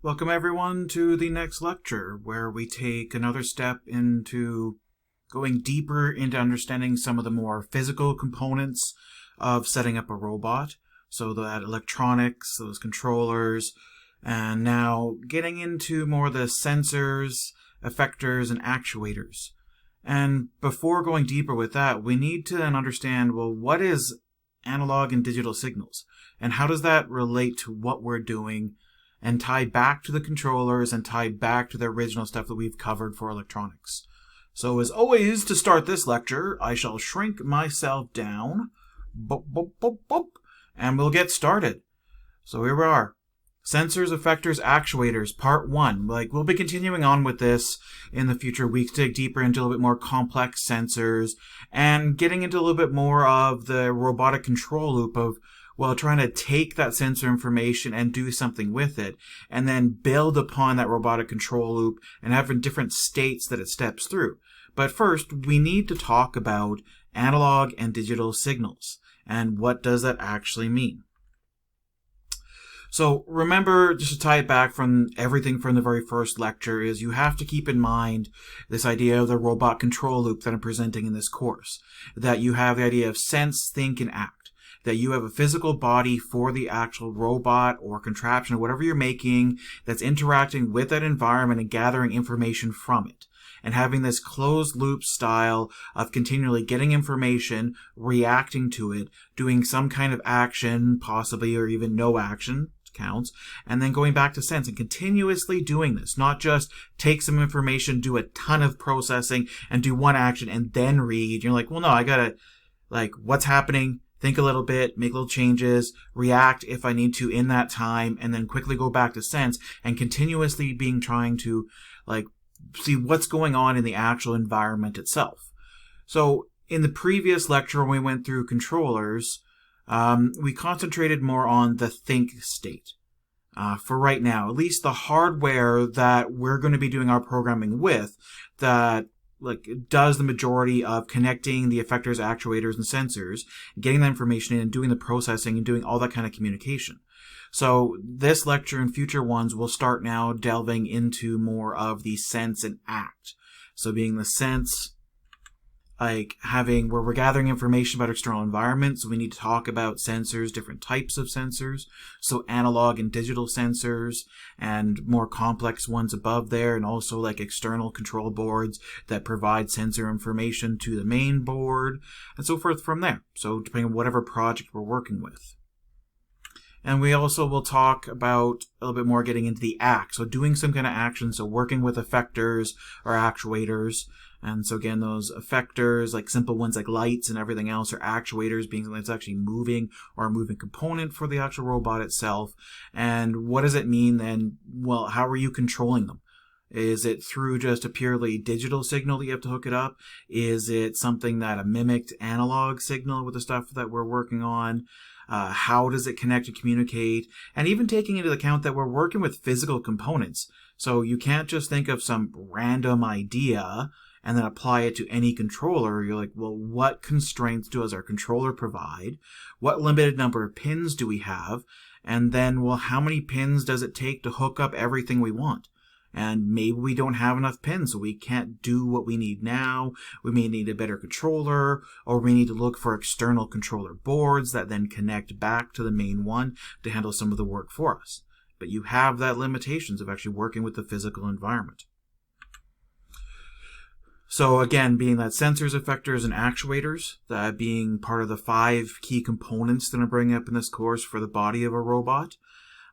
Welcome everyone to the next lecture, where we take another step into going deeper into understanding some of the more physical components of setting up a robot. So that electronics, those controllers, and now getting into more of the sensors, effectors, and actuators. And before going deeper with that, we need to then understand, well, what is analog and digital signals? And how does that relate to what we're doing and tie back to the controllers and tie back to the original stuff that we've covered for electronics? So as always, to start this lecture, I shall shrink myself down, and we'll get started. So here we are. Sensors, effectors, actuators, part 1. We'll be continuing on with this in the future weeks to dig deeper into a little bit more complex sensors and getting into a little bit more of the robotic control loop of, trying to take that sensor information and do something with it, and then build upon that robotic control loop and having different states that it steps through. But first, we need to talk about analog and digital signals, and what does that actually mean? So remember, just to tie it back from everything from the very first lecture, is you have to keep in mind this idea of the robot control loop that I'm presenting in this course. That you have the idea of sense, think, and act. That you have a physical body for the actual robot or contraption or whatever you're making that's interacting with that environment and gathering information from it. And having this closed loop style of continually getting information, reacting to it, doing some kind of action, possibly, or even no action, counts, and then going back to sense and continuously doing this, not just take some information, do a ton of processing, and do one action and then read. You're like, well, no, I gotta, what's happening? Think a little bit, make little changes, react if I need to in that time, and then quickly go back to sense and continuously trying to, see what's going on in the actual environment itself. So in the previous lecture when we went through controllers, we concentrated more on the think state. For right now, at least the hardware that we're going to be doing our programming with, that does the majority of connecting the effectors, actuators, and sensors, getting that information in and doing the processing and doing all that kind of communication. So this lecture and future ones will start now delving into more of the sense and act. So being the sense, where we're gathering information about external environments, we need to talk about sensors, different types of sensors, so analog and digital sensors, and more complex ones above there, and also external control boards that provide sensor information to the main board, and so forth from there, so depending on whatever project we're working with. And we also will talk about a little bit more getting into the act, so doing some kind of action, so working with effectors or actuators. And so again, those effectors, simple ones like lights and everything else, or actuators being something that's actually moving or a moving component for the actual robot itself. And what does it mean then? Well, how are you controlling them? Is it through just a purely digital signal that you have to hook it up? Is it something that a mimicked analog signal with the stuff that we're working on? How does it connect and communicate? And even taking into account that we're working with physical components. So you can't just think of some random idea and then apply it to any controller. You're like, well, what constraints does our controller provide? What limited number of pins do we have? And then, well, how many pins does it take to hook up everything we want? And maybe we don't have enough pins, so we can't do what we need now. We may need a better controller, or we need to look for external controller boards that then connect back to the main one to handle some of the work for us. But you have that limitations of actually working with the physical environment. So again, being that sensors, effectors, and actuators, that being part of the 5 key components that I'm bringing up in this course for the body of a robot.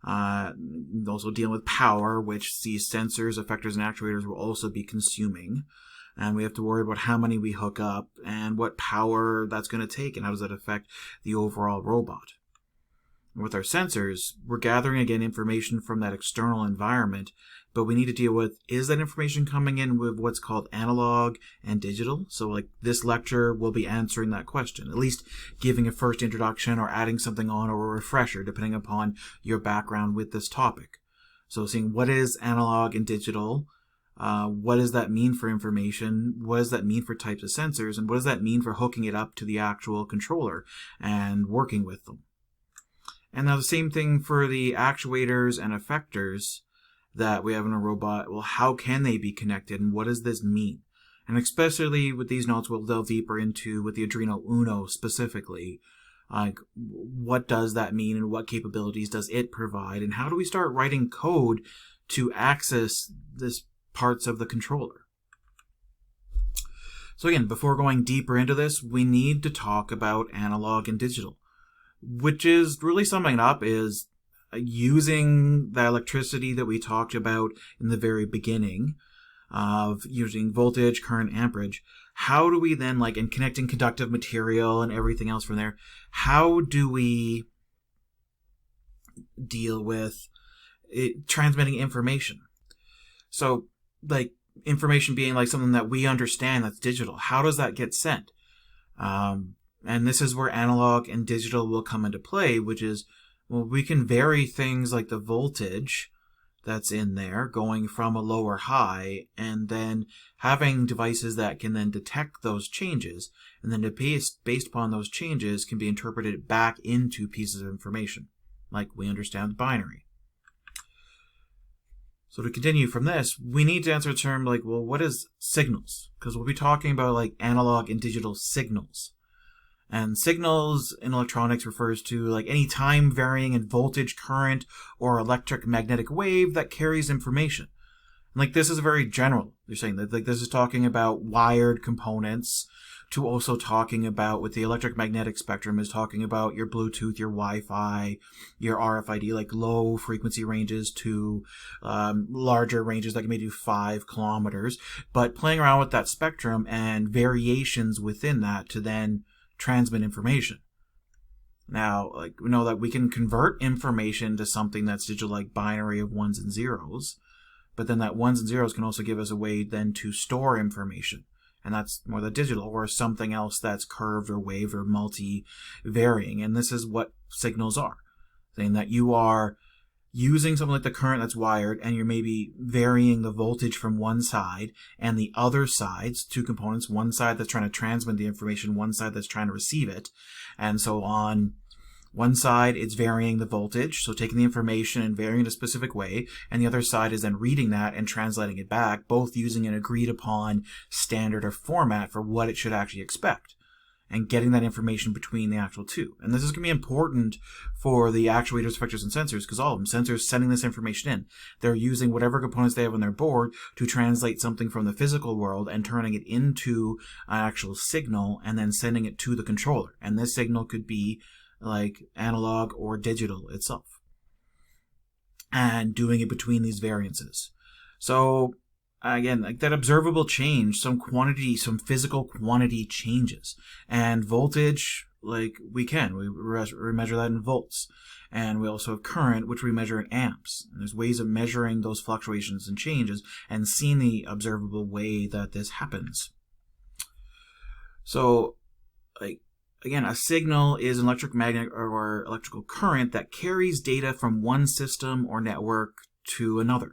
Also dealing with power, which these sensors, effectors, and actuators will also be consuming. And we have to worry about how many we hook up and what power that's going to take and how does that affect the overall robot. With our sensors, we're gathering again information from that external environment, but we need to deal with, is that information coming in with what's called analog and digital? So this lecture will be answering that question, at least giving a first introduction or adding something on or a refresher depending upon your background with this topic. So seeing what is analog and digital, what does that mean for information, what does that mean for types of sensors, and what does that mean for hooking it up to the actual controller and working with them. And now the same thing for the actuators and effectors. that we have in a robot, well, how can they be connected and what does this mean? And especially with these notes, we'll delve deeper into with the Arduino Uno specifically. Like, what does that mean and what capabilities does it provide? And how do we start writing code to access this parts of the controller? So again, before going deeper into this, we need to talk about analog and digital, which is really summing it up is using the electricity that we talked about in the very beginning of using voltage, current, amperage. How do we then, like, in connecting conductive material and everything else from there, how do we deal with it transmitting information? So, like, information being like something that we understand that's digital. How does that get sent? And this is where analog and digital will come into play, which is, well, we can vary things like the voltage that's in there going from a low or high, and then having devices that can then detect those changes, and then based upon those changes can be interpreted back into pieces of information, like we understand binary. So to continue from this, we need to answer a term like, well, what is signals? Because we'll be talking about like analog and digital signals. And signals in electronics refers to like any time varying in voltage, current, or electric magnetic wave that carries information. And like this is very general. You're saying that like this is talking about wired components to also talking about with the electromagnetic spectrum is talking about your Bluetooth, your Wi-Fi, your RFID, like low frequency ranges to larger ranges like maybe 5 kilometers, but playing around with that spectrum and variations within that to then transmit information. Now, like we know that we can convert information to something that's digital, like binary of ones and zeros, but then that ones and zeros can also give us a way then to store information. And that's more the digital, or something else that's curved or waved or multi-varying. And this is what signals are. Saying that you are using something like the current that's wired, and you're maybe varying the voltage from one side and the other side's two components, one side that's trying to transmit the information, one side that's trying to receive it. And so on one side, it's varying the voltage, so taking the information and varying it a specific way, and the other side is then reading that and translating it back, both using an agreed upon standard or format for what it should actually expect, and getting that information between the actual two. And this is going to be important for the actuators, effectors, and sensors, because all of them, sensors sending this information in. They're using whatever components they have on their board to translate something from the physical world and turning it into an actual signal and then sending it to the controller. And this signal could be like analog or digital itself, and doing it between these variances. So again, like that observable change, some quantity, some physical quantity changes, and voltage, like we measure that in volts, and we also have current, which we measure in amps. And there's ways of measuring those fluctuations and changes and seeing the observable way that this happens. So like again, a signal is an electromagnetic or electrical current that carries data from one system or network to another.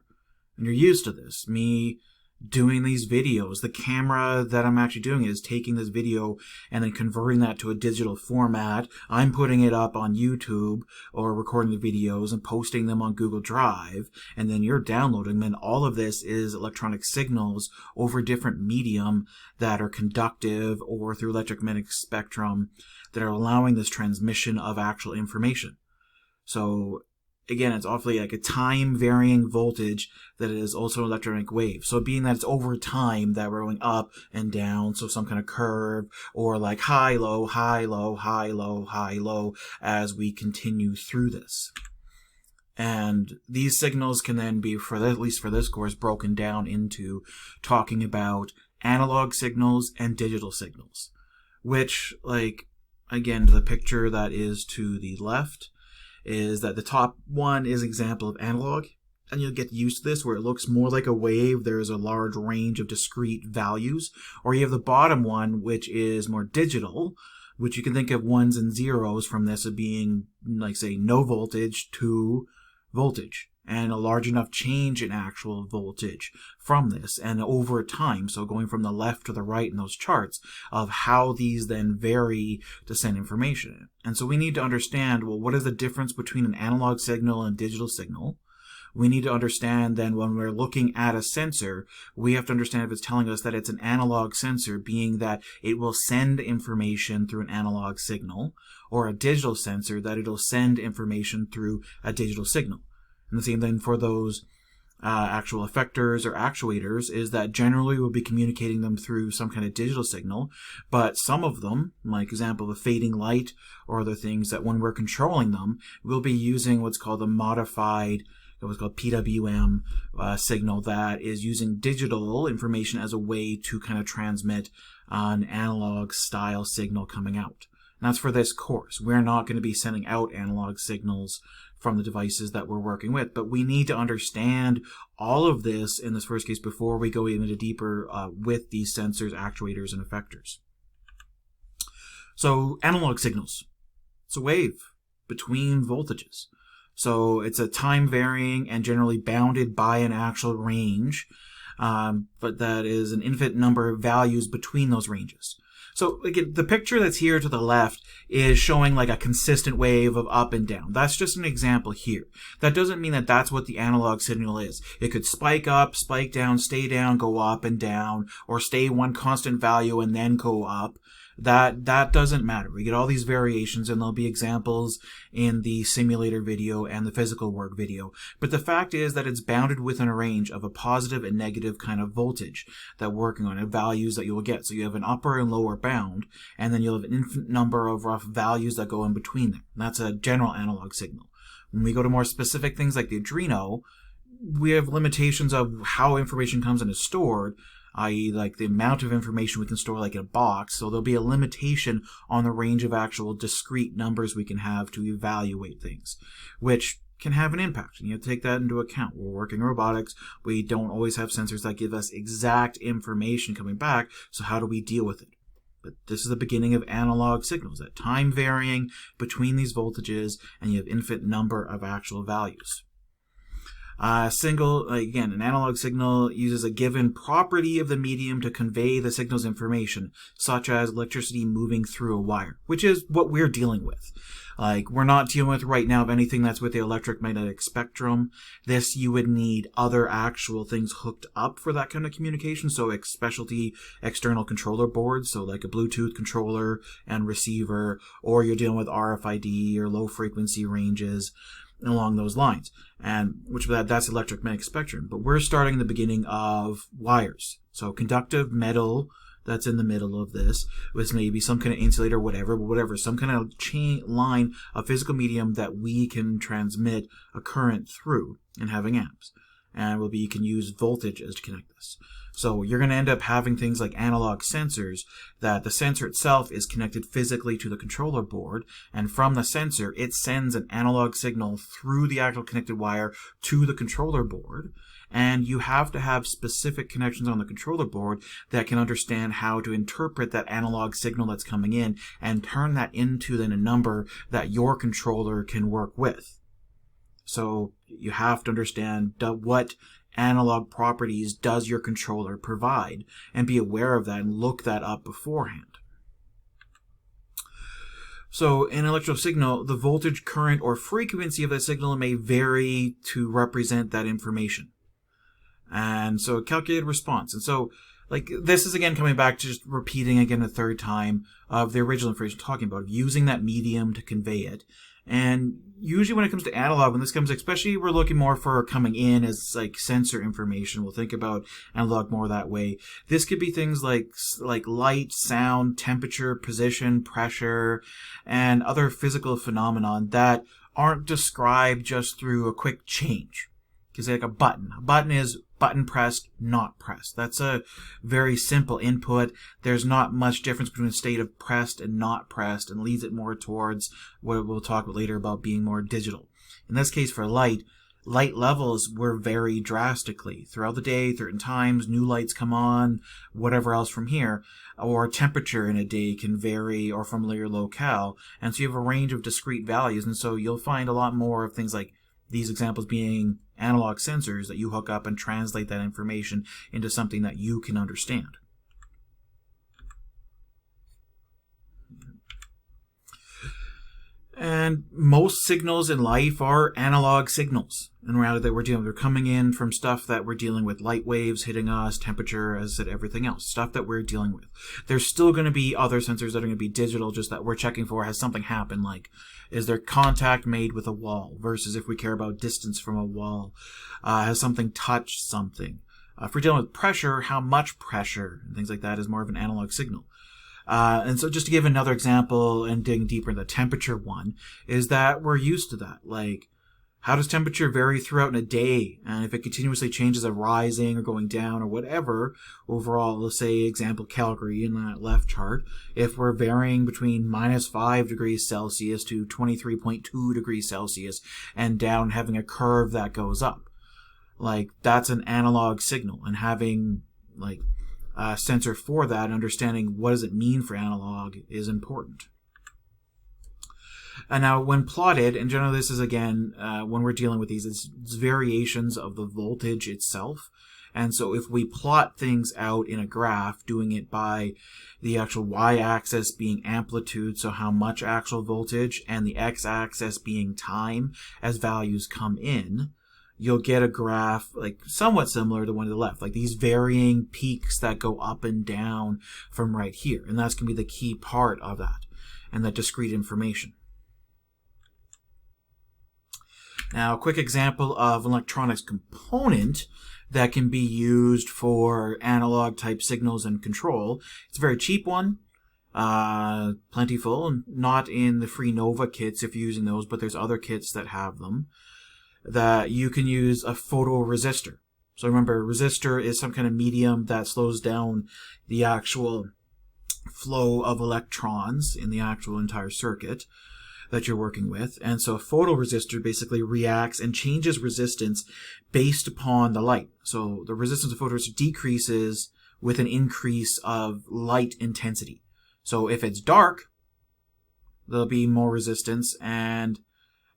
And you're used to this. Me doing these videos, the camera that I'm actually doing is taking this video and then converting that to a digital format. I'm putting it up on YouTube or recording the videos and posting them on Google Drive, and then you're downloading them. And all of this is electronic signals over different medium that are conductive or through electromagnetic spectrum that are allowing this transmission of actual information. So again, it's awfully like a time-varying voltage that is also an electromagnetic wave. So being that it's over time that we're going up and down, so some kind of curve, or like high, low, high, low, high, low, high, low, as we continue through this. And these signals can then be, at least for this course, broken down into talking about analog signals and digital signals, which, like, again, the picture that is to the left is that the top one is an example of analog, and you'll get used to this where it looks more like a wave. There's a large range of discrete values. Or you have the bottom one, which is more digital, which you can think of ones and zeros from this of being, like, say, no voltage to voltage, and a large enough change in actual voltage from this and over time. So going from the left to the right in those charts of how these then vary to send information. And so we need to understand, well, what is the difference between an analog signal and a digital signal? we need to understand then when we're looking at a sensor, we have to understand if it's telling us that it's an analog sensor, being that it will send information through an analog signal, or a digital sensor, that it'll send information through a digital signal. And the same thing for those actual effectors or actuators, is that generally we'll be communicating them through some kind of digital signal, but some of them, like example of a fading light or other things, that when we're controlling them, we'll be using what's called a modified, what's called PWM signal, that is using digital information as a way to kind of transmit an analog style signal coming out. And that's for this course. We're not going to be sending out analog signals from the devices that we're working with, but we need to understand all of this in this first case before we go even into deeper with these sensors, actuators, and effectors. So analog signals. It's a wave between voltages. So it's a time varying and generally bounded by an actual range, but that is an infinite number of values between those ranges. So again, the picture that's here to the left is showing like a consistent wave of up and down. That's just an example here. That doesn't mean that that's what the analog signal is. It could spike up, spike down, stay down, go up and down, or stay one constant value and then go up. That doesn't matter. We get all these variations, and there'll be examples in the simulator video and the physical work video. But the fact is that it's bounded within a range of a positive and negative kind of voltage that we're working on, and values that you will get. So you have an upper and lower bound, and then you'll have an infinite number of rough values that go in between them. And that's a general analog signal. When we go to more specific things like the Arduino, we have limitations of how information comes and is stored, i.e. like the amount of information we can store like in a box. So there'll be a limitation on the range of actual discrete numbers we can have to evaluate things, which can have an impact. And you have to take that into account. We're working robotics. We don't always have sensors that give us exact information coming back. So how do we deal with it? But this is the beginning of analog signals, that time varying between these voltages, and you have infinite number of actual values. Again, an analog signal uses a given property of the medium to convey the signal's information, such as electricity moving through a wire, which is what we're dealing with. Like, we're not dealing with right now of anything that's with the electromagnetic spectrum. This, you would need other actual things hooked up for that kind of communication, so specialty external controller boards, so like a Bluetooth controller and receiver, or you're dealing with RFID or low frequency ranges along those lines, and that's electromagnetic spectrum. But we're starting the beginning of wires, so conductive metal that's in the middle of this, with maybe some kind of insulator, whatever, some kind of chain line of physical medium that we can transmit a current through, and having amps, and you can use voltage as to connect this. So you're going to end up having things like analog sensors, that the sensor itself is connected physically to the controller board, and from the sensor it sends an analog signal through the actual connected wire to the controller board. And you have to have specific connections on the controller board that can understand how to interpret that analog signal that's coming in and turn that into then a number that your controller can work with. So you have to understand what analog properties does your controller provide, and be aware of that and look that up beforehand. So in an electrical signal, the voltage, current, or frequency of the signal may vary to represent that information. And so calculated response. And so like this is again coming back to just repeating again a third time of the original information talking about, using that medium to convey it. And usually when it comes to analog, when this comes, especially we're looking more for coming in as like sensor information. We'll think about analog more that way. This could be things like light, sound, temperature, position, pressure, and other physical phenomenon that aren't described just through a quick change. Because like a button is button pressed, not pressed. That's a very simple input. There's not much difference between a state of pressed and not pressed, and leads it more towards what we'll talk about later about being more digital. In this case for light levels will vary drastically throughout the day, certain times, new lights come on, whatever else from here, or temperature in a day can vary, or from your locale. And so you have a range of discrete values, and so you'll find a lot more of things like these examples being analog sensors that you hook up and translate that information into something that you can understand. And most signals in life are analog signals. In reality, that we're dealing with, they're coming in from stuff that we're dealing with, light waves hitting us, temperature, as I said, everything else, stuff that we're dealing with. There's still going to be other sensors that are going to be digital, just that we're checking for, has something happened, like, is there contact made with a wall, versus if we care about distance from a wall, has something touched something. If we're dealing with pressure, how much pressure, and things like that is more of an analog signal. And so just to give another example and digging deeper into the temperature one, is that we're used to that. Like, how does temperature vary throughout in a day? And if it continuously changes of rising or going down or whatever, overall, let's say, example, Calgary in that left chart, if we're varying between -5 degrees Celsius to 23.2 degrees Celsius and down, having a curve that goes up, like, that's an analog signal. And having, like, sensor for that, understanding what does it mean for analog is important. And now when plotted, and generally this is again, when we're dealing with these, it's variations of the voltage itself. And so if we plot things out in a graph, doing it by the actual y-axis being amplitude, so how much actual voltage, and the x-axis being time as values come in, you'll get a graph like somewhat similar to the one to the left, like these varying peaks that go up and down from right here. And that's going to be the key part of that, and that discrete information. Now, a quick example of an electronics component that can be used for analog type signals and control. It's a very cheap one, plentiful, and not in the free Nova kits if you're using those, but there's other kits that have them, that you can use a photoresistor. So remember, resistor is some kind of medium that slows down the actual flow of electrons in the actual entire circuit that you're working with. And so a photoresistor basically reacts and changes resistance based upon the light. So the resistance of photoresistor decreases with an increase of light intensity. So if it's dark, there'll be more resistance, and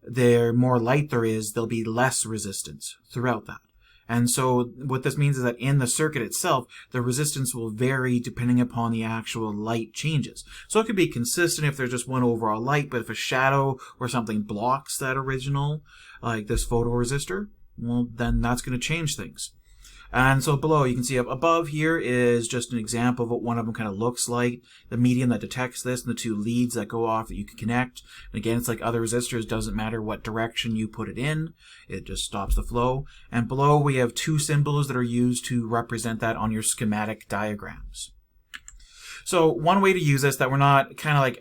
the more light there is, there'll be less resistance throughout that. And so what this means is that in the circuit itself, the resistance will vary depending upon the actual light changes. So it could be consistent if there's just one overall light, but if a shadow or something blocks that original, like this photoresistor, well, then that's going to change things. And so below, you can see up above here is just an example of what one of them kind of looks like. The medium that detects this, and the two leads that go off that you can connect. And again, it's like other resistors, doesn't matter what direction you put it in, it just stops the flow. And below we have two symbols that are used to represent that on your schematic diagrams. So one way to use this, that we're not kind of like,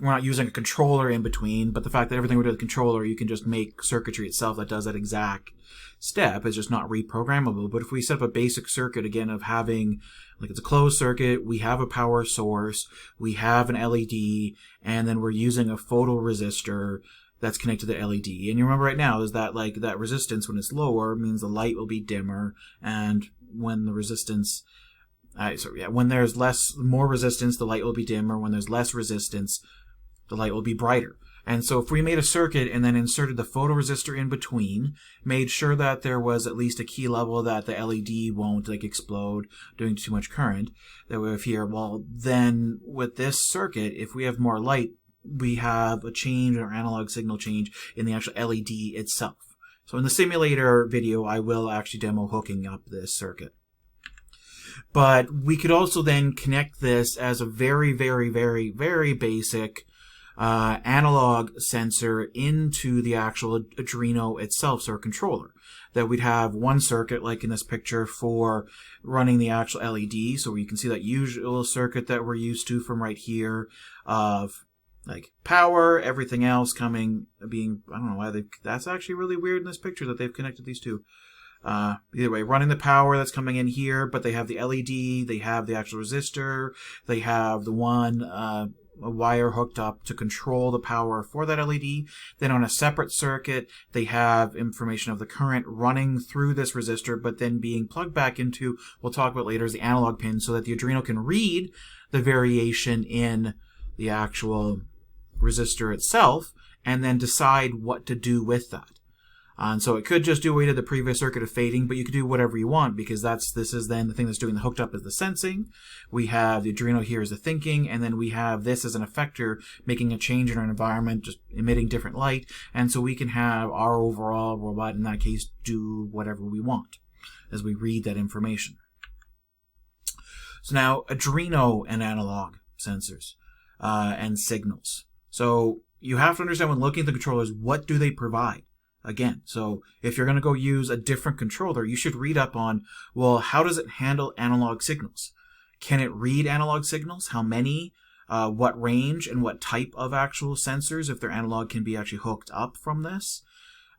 we're not using a controller in between, but the fact that everything we do with the controller, you can just make circuitry itself that does that exact step. Is just not reprogrammable. But if we set up a basic circuit, again, of having, like, it's a closed circuit, we have a power source, we have an LED, and then we're using a photoresistor that's connected to the LED. And you remember right now is that, like, that resistance, when it's lower, means the light will be dimmer, and when the resistance, when there's more resistance, the light will be dimmer. When there's less resistance, the light will be brighter. And so if we made a circuit and then inserted the photoresistor in between, made sure that there was at least a key level that the LED won't, like, explode doing too much current that we have here, well, then with this circuit, if we have more light, we have a change or analog signal change in the actual LED itself. So in the simulator video, I will actually demo hooking up this circuit. But we could also then connect this as a very, very, very, very basic analog sensor into the actual ARDUINO itself, so our controller. That we'd have one circuit, like in this picture, for running the actual LED. So you can see that usual circuit that we're used to from right here of, like, power, everything else being, I don't know why that's actually really weird in this picture that they've connected these two. Either way, running the power that's coming in here, but they have the LED, they have the actual resistor, they have the one, a wire hooked up to control the power for that LED. Then on a separate circuit, they have information of the current running through this resistor, but then being plugged back into, we'll talk about later, is the analog pin, so that the ARDUINO can read the variation in the actual resistor itself and then decide what to do with that. And so it could just do away to the previous circuit of fading, but you could do whatever you want, because this is then the thing that's doing the hooked up is the sensing. We have the Arduino here as the thinking, and then we have this as an effector making a change in our environment, just emitting different light. And so we can have our overall robot, in that case, do whatever we want as we read that information. So now, Arduino and analog sensors and signals. So you have to understand when looking at the controllers, what do they provide? Again, so if you're going to go use a different controller, you should read up on, well, how does it handle analog signals? Can it read analog signals? How many? What range and what type of actual sensors, if they're analog, can be actually hooked up from this?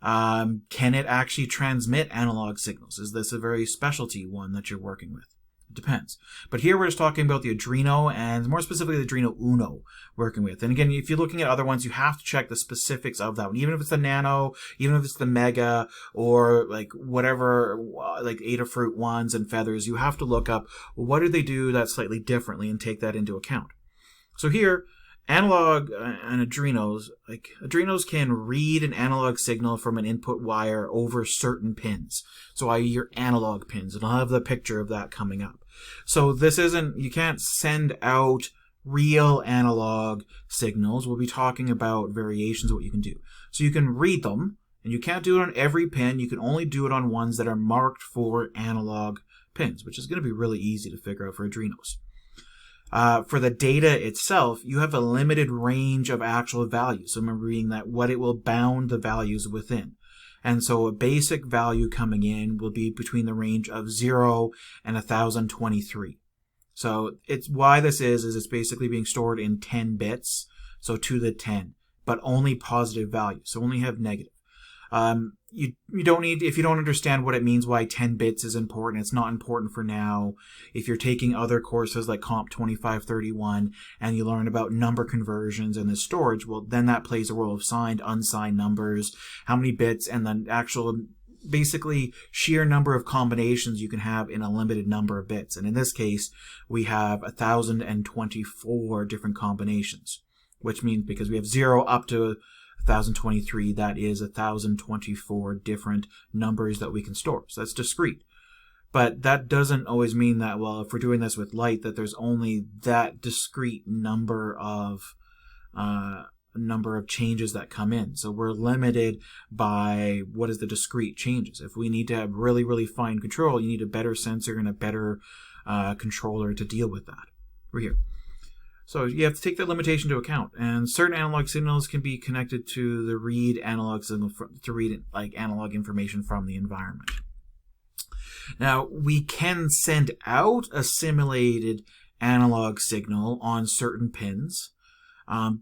Can it actually transmit analog signals? Is this a very specialty one that you're working with? It depends. But here we're just talking about the Arduino, and more specifically the Arduino Uno working with. And again, if you're looking at other ones, you have to check the specifics of that one. Even if it's the Nano, even if it's the Mega, or like whatever, like Adafruit ones and Feathers, you have to look up, well, what do they do that's slightly differently, and take that into account. So here, analog and Arduinos can read an analog signal from an input wire over certain pins. So i.e. your analog pins, and I'll have the picture of that coming up. So this isn't, you can't send out real analog signals. We'll be talking about variations of what you can do. So you can read them, and you can't do it on every pin. You can only do it on ones that are marked for analog pins, which is going to be really easy to figure out for Arduinos. For the data itself, you have a limited range of actual values. So remember reading that, what it will bound the values within. And so a basic value coming in will be between the range of 0 and 1023. So it's why this is it's basically being stored in 10 bits, so to the 10, but only positive values, so only have negative. You don't need, if you don't understand what it means, why 10 bits is important, it's not important for now. If you're taking other courses like Comp 2531 and you learn about number conversions and the storage, well, then that plays a role of signed, unsigned numbers, how many bits, and the actual, basically, sheer number of combinations you can have in a limited number of bits. And in this case, we have 1024 different combinations, which means because we have 0 up to 1023, that is 1024 different numbers that we can store. So that's discrete. But that doesn't always mean that, well, if we're doing this with light, that there's only that discrete number of changes that come in. So we're limited by what is the discrete changes. If we need to have really, really fine control, you need a better sensor and a better controller to deal with that. We're here. So you have to take that limitation into account, and certain analog signals can be connected to the read analog signal to read like analog information from the environment. Now we can send out a simulated analog signal on certain pins,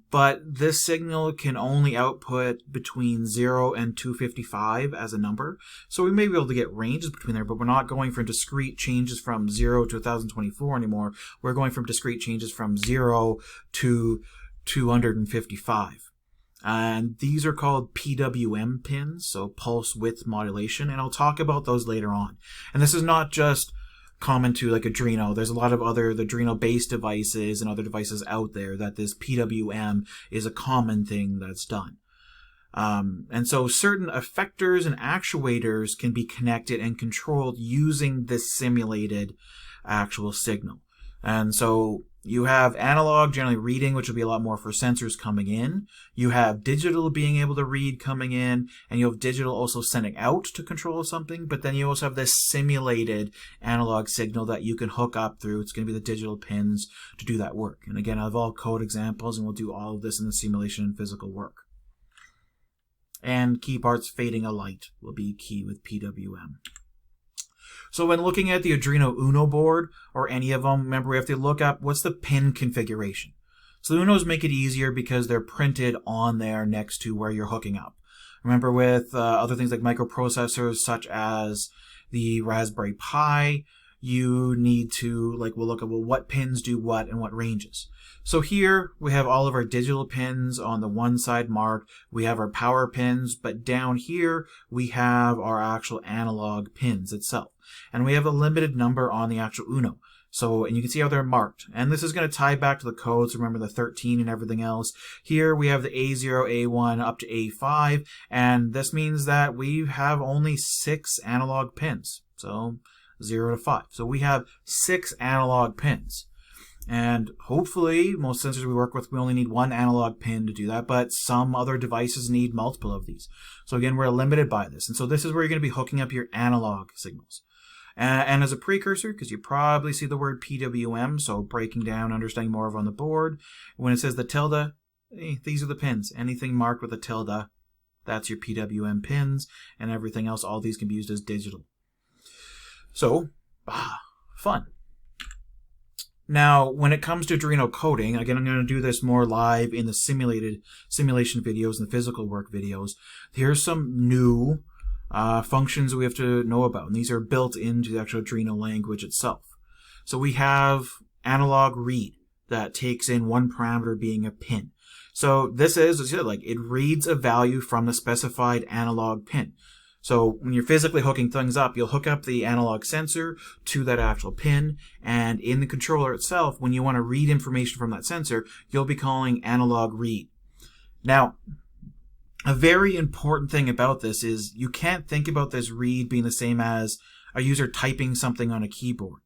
but this signal can only output between 0 and 255 as a number. So we may be able to get ranges between there, but we're not going from discrete changes from 0 to 1024 anymore. We're going from discrete changes from 0 to 255. And these are called PWM pins, so pulse width modulation, and I'll talk about those later on. And this is not just common to like Arduino. There's a lot of other Arduino-based devices and other devices out there that this PWM is a common thing that's done. And so certain effectors and actuators can be connected and controlled using this simulated actual signal. And so you have analog generally reading, which will be a lot more for sensors coming in. You have digital being able to read coming in, and you have digital also sending out to control something, but then you also have this simulated analog signal that you can hook up through. It's going to be the digital pins to do that work. And again, I have all code examples, and we'll do all of this in the simulation and physical work. And key parts, fading a light will be key with PWM. So when looking at the Arduino Uno board, or any of them, remember we have to look up what's the pin configuration. So the Unos make it easier because they're printed on there next to where you're hooking up. Remember with other things like microprocessors such as the Raspberry Pi, you need to, we'll look at, what pins do what and what ranges. So here we have all of our digital pins on the one side marked. We have our power pins, but down here we have our actual analog pins itself. And we have a limited number on the actual Uno. So, and you can see how they're marked. And this is going to tie back to the codes. Remember the 13 and everything else. Here we have the A0, A1 up to A5. And this means that we have only 6 analog pins. So 0 to 5. So we have 6 analog pins. And hopefully, most sensors we work with, we only need 1 analog pin to do that, but some other devices need multiple of these. So again, we're limited by this. And so this is where you're going to be hooking up your analog signals. And as a precursor, because you probably see the word PWM, so breaking down, understanding more of on the board, when it says the tilde, these are the pins. Anything marked with a tilde, that's your PWM pins, and everything else, all these can be used as digital. So, fun. Now, when it comes to Arduino coding, again, I'm going to do this more live in the simulation videos and the physical work videos. Here's some new functions we have to know about, and these are built into the actual Arduino language itself. So we have analog read that takes in one parameter being a pin. So this is, as I said, like it reads a value from the specified analog pin. So when you're physically hooking things up, you'll hook up the analog sensor to that actual pin, and in the controller itself, when you want to read information from that sensor, you'll be calling analog read. Now, a very important thing about this is you can't think about this read being the same as a user typing something on a keyboard.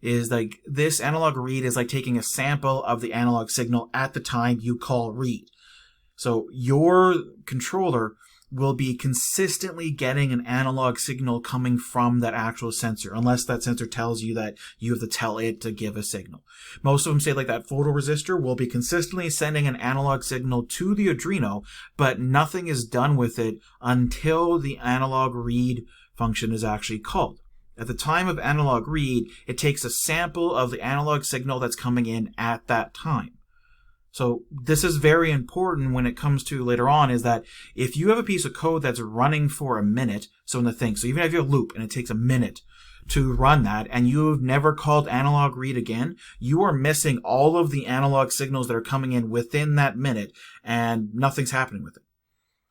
Is like this analog read is like taking a sample of the analog signal at the time you call read. So your controller will be consistently getting an analog signal coming from that actual sensor, unless that sensor tells you that you have to tell it to give a signal. Most of them say like that photoresistor will be consistently sending an analog signal to the Arduino, but nothing is done with it until the analog read function is actually called. At the time of analog read, it takes a sample of the analog signal that's coming in at that time. So this is very important when it comes to later on, is that if you have a piece of code that's running for a minute, so in the thing, so even if you have a loop and it takes a minute to run that, and you've never called analog read again, you are missing all of the analog signals that are coming in within that minute, and nothing's happening with it.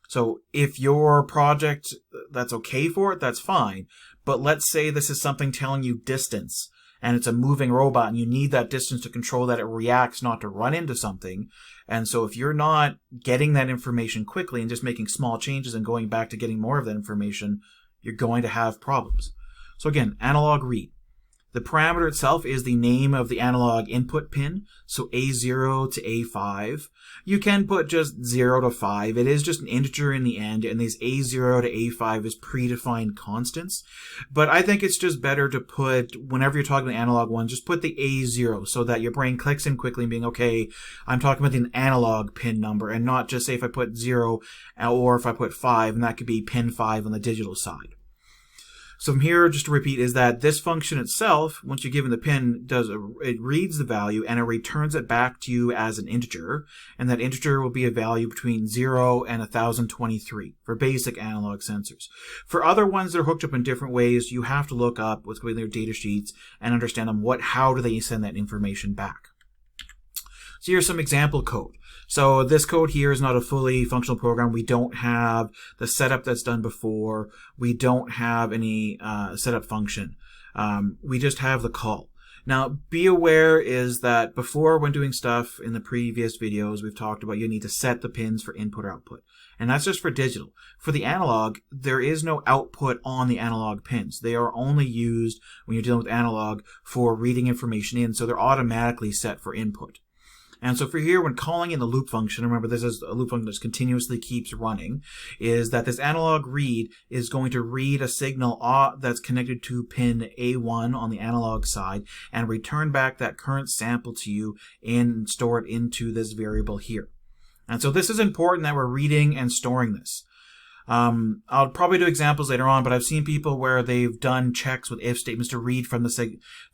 So if your project, that's okay for it, that's fine. But let's say this is something telling you distance, and it's a moving robot, and you need that distance to control that it reacts, not to run into something. And so if you're not getting that information quickly and just making small changes and going back to getting more of that information, you're going to have problems. So again, analog read. The parameter itself is the name of the analog input pin, so A0 to A5. You can put just 0 to 5. It is just an integer in the end, and these A0 to A5 is predefined constants. But I think it's just better to put, whenever you're talking about analog ones, just put the A0 so that your brain clicks in quickly and being, okay, I'm talking about the analog pin number, and not just say if I put 0 or if I put 5, and that could be pin 5 on the digital side. So from here, just to repeat, is that this function itself, once you're given the pin, it reads the value and it returns it back to you as an integer, and that integer will be a value between 0 and 1023 for basic analog sensors. For other ones that are hooked up in different ways, you have to look up what's going on in their data sheets and understand them. How do they send that information back? So here's some example code. So this code here is not a fully functional program. We don't have the setup that's done before. We don't have any setup function. We just have the call. Now, be aware is that before, when doing stuff in the previous videos, we've talked about you need to set the pins for input or output. And that's just for digital. For the analog, there is no output on the analog pins. They are only used when you're dealing with analog for reading information in, so they're automatically set for input. And so for here, when calling in the loop function, remember this is a loop function that continuously keeps running, is that this analog read is going to read a signal that's connected to pin A1 on the analog side and return back that current sample to you and store it into this variable here. And so this is important that we're reading and storing this. I'll probably do examples later on, but I've seen people where they've done checks with if statements to read from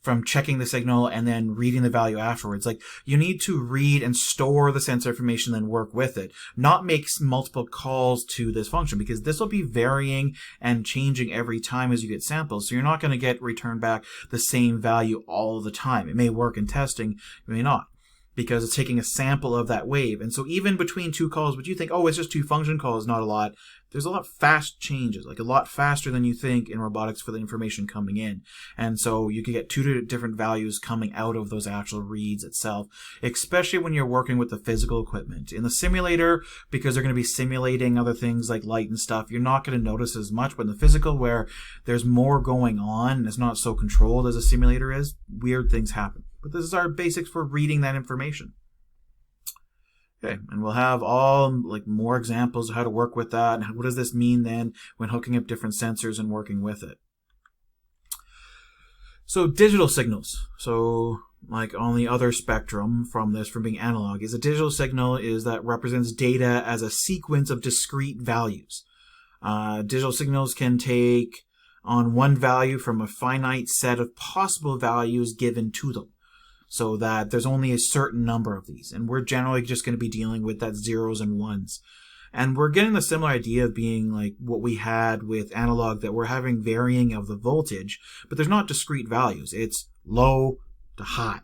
from checking the signal and then reading the value afterwards. Like, you need to read and store the sensor information, then work with it, not make multiple calls to this function, because this will be varying and changing every time as you get samples. So you're not going to get returned back the same value all the time. It may work in testing, it may not, because it's taking a sample of that wave. And so even between two calls, but you think, oh, it's just two function calls, not a lot. there's a lot fast changes, like a lot faster than you think in robotics for the information coming in. And so you can get two different values coming out of those actual reads itself, especially when you're working with the physical equipment. In the simulator, because they're going to be simulating other things like light and stuff, you're not going to notice as much. But in the physical, where there's more going on and it's not so controlled as a simulator is, weird things happen. But this is our basics for reading that information. Okay, and we'll have all like more examples of how to work with that and what does this mean then when hooking up different sensors and working with it. So digital signals. So like on the other spectrum from this, from being analog, is a digital signal is that represents data as a sequence of discrete values. Digital signals can take on one value from a finite set of possible values given to them, so that there's only a certain number of these. And we're generally just going to be dealing with that zeros and ones. And we're getting the similar idea of being like what we had with analog, that we're having varying of the voltage, but there's not discrete values. It's low to high,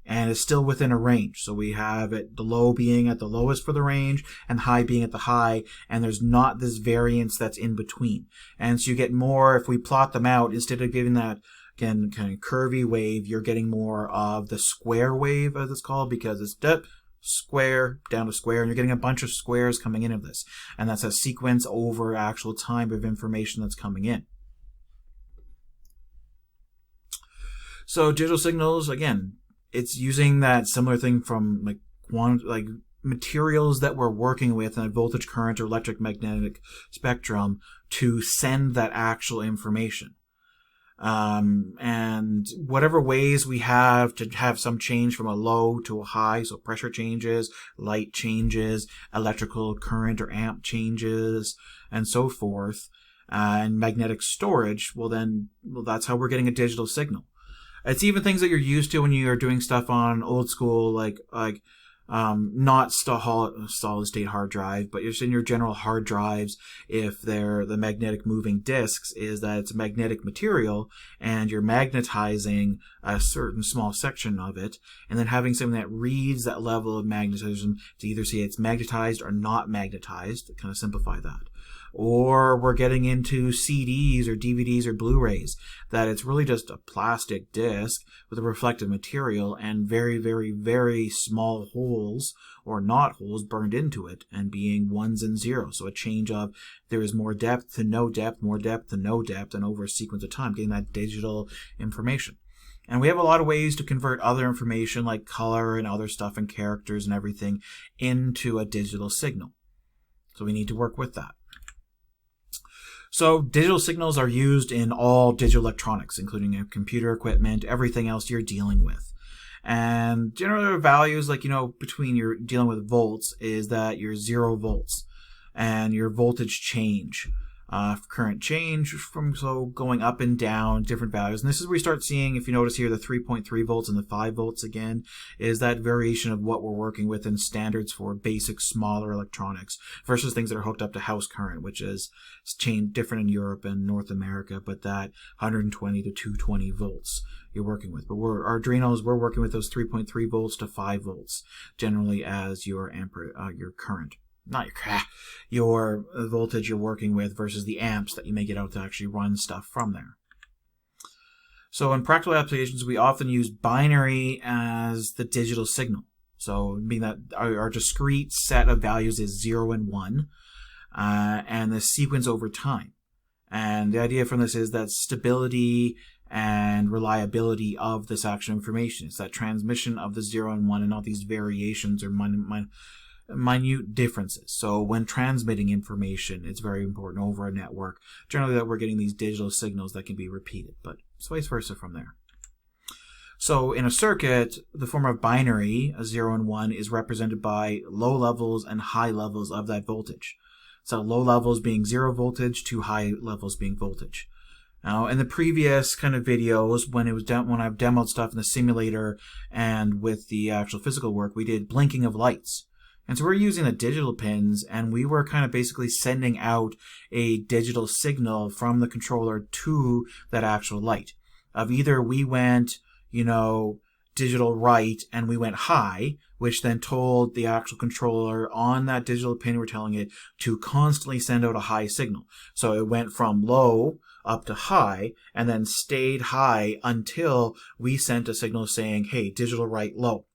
and it's still within a range. So we have it, the low being at the lowest for the range and high being at the high, and there's not this variance that's in between. And so you get more, if we plot them out, instead of giving that again, kind of curvy wave, you're getting more of the square wave, as it's called, because it's square down to square, and you're getting a bunch of squares coming in of this. And that's a sequence over actual time of information that's coming in. So digital signals, again, it's using that similar thing from like materials that we're working with in a voltage, current, or electromagnetic spectrum to send that actual information. And whatever ways we have to have some change from a low to a high, so pressure changes, light changes, electrical current or amp changes, and so forth, and magnetic storage, well, that's how we're getting a digital signal. It's even things that you're used to when you're doing stuff on old school, not solid state hard drive, but just in your general hard drives, if they're the magnetic moving disks, is that it's a magnetic material and you're magnetizing a certain small section of it, and then having something that reads that level of magnetism to either see it's magnetized or not magnetized, to kind of simplify that. Or we're getting into CDs or DVDs or Blu-rays, that it's really just a plastic disc with a reflective material and very, very, very small holes or not holes burned into it, and being ones and zeros. So a change of there is more depth to no depth, more depth to no depth, and over a sequence of time, getting that digital information. And we have a lot of ways to convert other information like color and other stuff and characters and everything into a digital signal. So we need to work with that. So digital signals are used in all digital electronics, including computer equipment, everything else you're dealing with. And general values, between you're dealing with volts, is that you're 0 volts, and your voltage change, current change from going up and down, different values. And this is where we start seeing, if you notice here, the 3.3 volts and the 5 volts again, is that variation of what we're working with in standards for basic smaller electronics versus things that are hooked up to house current, which is changed different in Europe and North America, but that 120 to 220 volts you're working with. But Arduinos, we're working with those 3.3 volts to 5 volts generally as your your current. Not your voltage you're working with versus the amps that you may get out to actually run stuff from there. So in practical applications, we often use binary as the digital signal. So being that our discrete set of values is 0 and 1, and the sequence over time. And the idea from this is that stability and reliability of this actual information. It's that transmission of the 0 and 1 and not these variations or minute differences. So when transmitting information, it's very important over a network, generally, that we're getting these digital signals that can be repeated, but it's vice versa from there. So in a circuit, the form of binary, a 0 and 1, is represented by low levels and high levels of that voltage. So low levels being 0 voltage to high levels being voltage. Now, in the previous kind of videos, when I've demoed stuff in the simulator and with the actual physical work, we did blinking of lights. And so we're using the digital pins, and we were kind of basically sending out a digital signal from the controller to that actual light. Of either we went, digital write and we went high, which then told the actual controller on that digital pin we're telling it to constantly send out a high signal. So it went from low up to high and then stayed high until we sent a signal saying, hey, digital write low,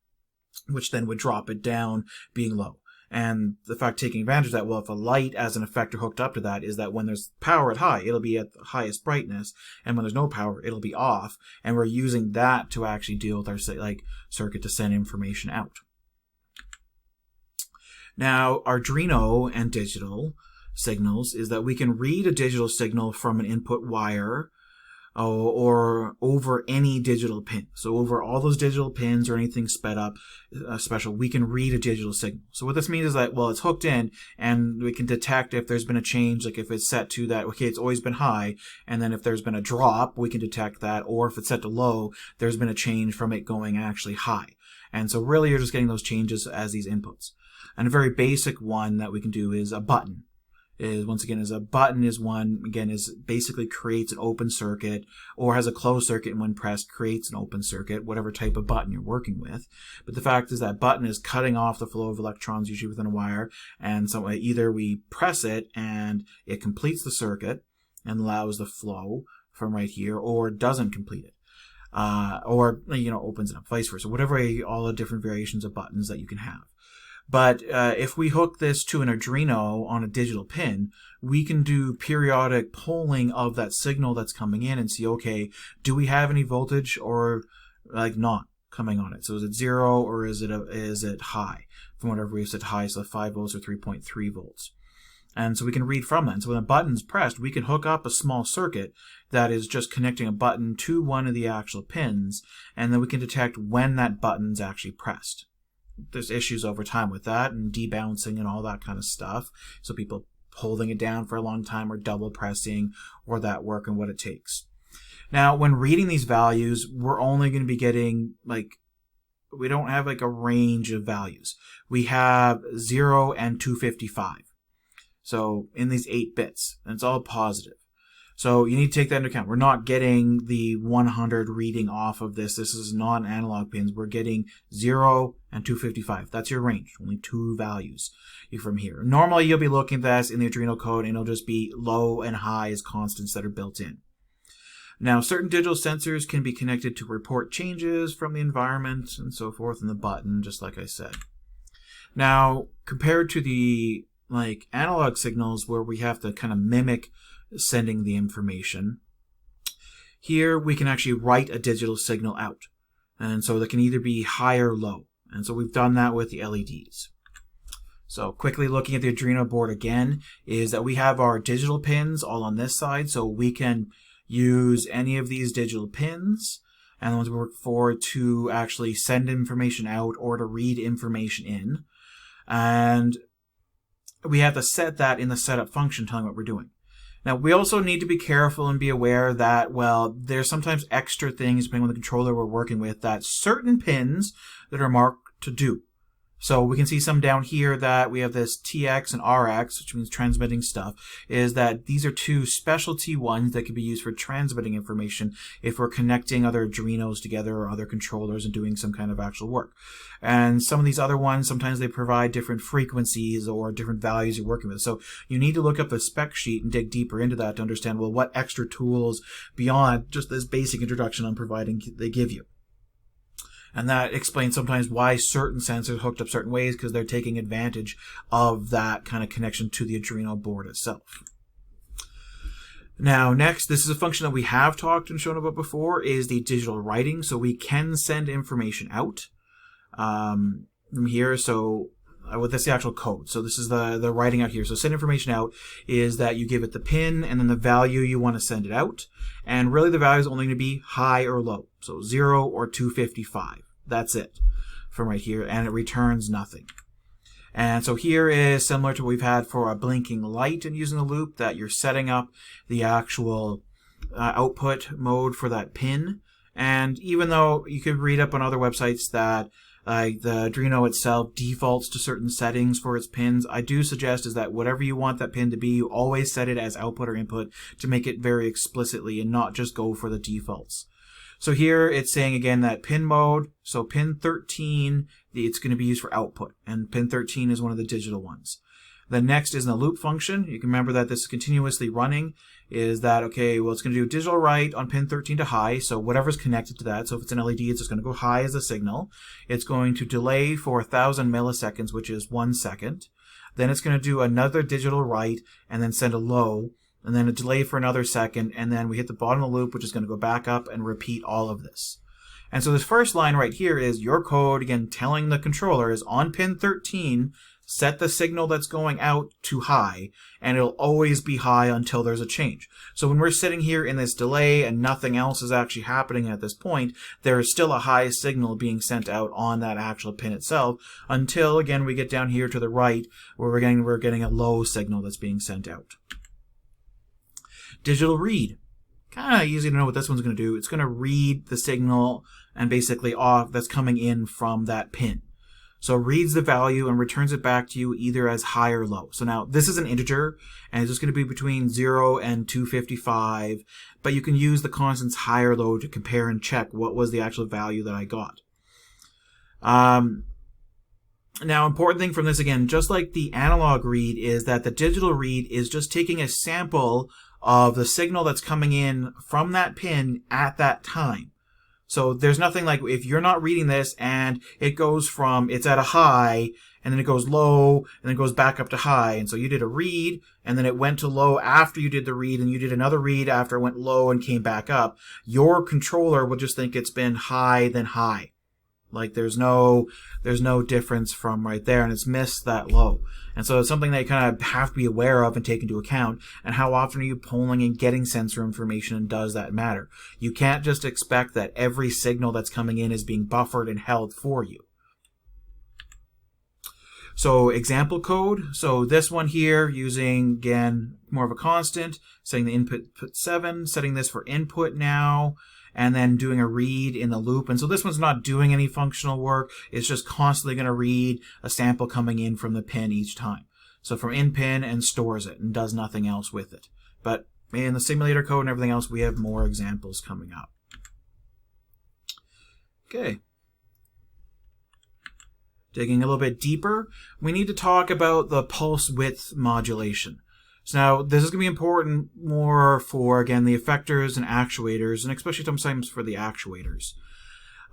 which then would drop it down being low. And the fact taking advantage of that, well, if a light as an effector hooked up to that is that when there's power at high, it'll be at the highest brightness, and when there's no power, it'll be off. And we're using that to actually deal with our circuit to send information out. Now, Arduino and digital signals is that we can read a digital signal from an input wire or over any digital pin. So over all those digital pins or anything sped up special, we can read a digital signal. So what this means is that, well, it's hooked in and we can detect if there's been a change, like if it's set to that, okay, it's always been high, and then if there's been a drop, we can detect that, or if it's set to low, there's been a change from it going actually high. And so really you're just getting those changes as these inputs. And a very basic one that we can do is a button. A button is one, again, is basically creates an open circuit or has a closed circuit, and when pressed creates an open circuit, whatever type of button you're working with. But the fact is that button is cutting off the flow of electrons usually within a wire, and so either we press it and it completes the circuit and allows the flow from right here, or doesn't complete it. Or, opens it up, vice versa, whatever, all the different variations of buttons that you can have. But if we hook this to an Arduino on a digital pin, we can do periodic polling of that signal that's coming in and see, okay, do we have any voltage or not coming on it? So is it 0 or is it high? From whatever we set high, so 5 volts or 3.3 volts. And so we can read from that. And so when a button's pressed, we can hook up a small circuit that is just connecting a button to one of the actual pins, and then we can detect when that button's actually pressed. There's issues over time with that and debouncing and all that kind of stuff. So people holding it down for a long time or double pressing or that work and what it takes. Now, when reading these values, we're only going to be getting we don't have a range of values. We have 0 and 255. So in these 8 bits, and it's all positive. So you need to take that into account. We're not getting the 100 reading off of this. This is non-analog pins. We're getting 0 and 255. That's your range. Only 2 values from here. Normally, you'll be looking at this in the Arduino code, and it'll just be low and high as constants that are built in. Now, certain digital sensors can be connected to report changes from the environment and so forth in the button, just like I said. Now, compared to the analog signals where we have to kind of mimic sending the information, here we can actually write a digital signal out, and so that can either be high or low, and so we've done that with the LEDs. So quickly looking at the Arduino board again is that we have our digital pins all on this side, so we can use any of these digital pins and the ones we work for to actually send information out or to read information in, and we have to set that in the setup function telling what we're doing. Now, we also need to be careful and be aware that, well, there's sometimes extra things depending on the controller we're working with that certain pins that are marked to do. So we can see some down here that we have this TX and RX, which means transmitting stuff, is that these are 2 specialty ones that can be used for transmitting information if we're connecting other Arduinos together or other controllers and doing some kind of actual work. And some of these other ones, sometimes they provide different frequencies or different values you're working with. So you need to look up the spec sheet and dig deeper into that to understand, well, what extra tools beyond just this basic introduction I'm providing they give you. And that explains sometimes why certain sensors hooked up certain ways, because they're taking advantage of that kind of connection to the Arduino board itself. Now, next, this is a function that we have talked and shown about before, is the digital writing. So we can send information out from here. So that's the actual code. So this is the writing out here. So send information out is that you give it the pin and then the value you want to send it out. And really the value is only going to be high or low. So 0 or 255. That's it from right here. And it returns nothing. And so here is similar to what we've had for a blinking light and using a loop, that you're setting up the actual output mode for that pin. And even though you could read up on other websites that the Arduino itself defaults to certain settings for its pins, I do suggest is that whatever you want that pin to be, you always set it as output or input to make it very explicitly and not just go for the defaults. So here it's saying again that pin mode, so pin 13, it's going to be used for output, and pin 13 is one of the digital ones. The next is in the loop function. You can remember that this is continuously running, is that, okay, well, it's going to do digital write on pin 13 to high, so whatever's connected to that. So if it's an LED, it's just going to go high as a signal. It's going to delay for 1,000 milliseconds, which is 1 second. Then it's going to do another digital write and then send a low, and then a delay for another second, and then we hit the bottom of the loop, which is going to go back up and repeat all of this. And so this first line right here is your code, again, telling the controller is on pin 13, set the signal that's going out to high, and it'll always be high until there's a change. So when we're sitting here in this delay and nothing else is actually happening at this point, there is still a high signal being sent out on that actual pin itself until, again, we get down here to the right where we're getting a low signal that's being sent out. Digital read. Kind of easy to know what this one's going to do. It's going to read the signal and basically off that's coming in from that pin. So it reads the value and returns it back to you either as high or low. So now this is an integer and it's just going to be between 0 and 255, but you can use the constants high or low to compare and check what was the actual value that I got. Now, important thing from this, again, just like the analog read, is that the digital read is just taking a sample of the signal that's coming in from that pin at that time. So there's nothing like if you're not reading this and it goes from, it's at a high and then it goes low and then it goes back up to high. And so you did a read and then it went to low after you did the read and you did another read after it went low and came back up. Your controller will just think it's been high then high. Like there's no difference from right there, and it's missed that low. And so it's something that you kind of have to be aware of and take into account. And how often are you polling and getting sensor information, and does that matter? You can't just expect that every signal that's coming in is being buffered and held for you. So example code. So this one here using, again, more of a constant, setting the input 7, setting this for input now, and then doing a read in the loop. And so this one's not doing any functional work. It's just constantly going to read a sample coming in from the pin each time. So from in pin and stores it and does nothing else with it. But in the simulator code and everything else, we have more examples coming up. Okay. Digging a little bit deeper, we need to talk about the pulse width modulation. So now, this is going to be important more for, again, the effectors and actuators, and especially sometimes for the actuators.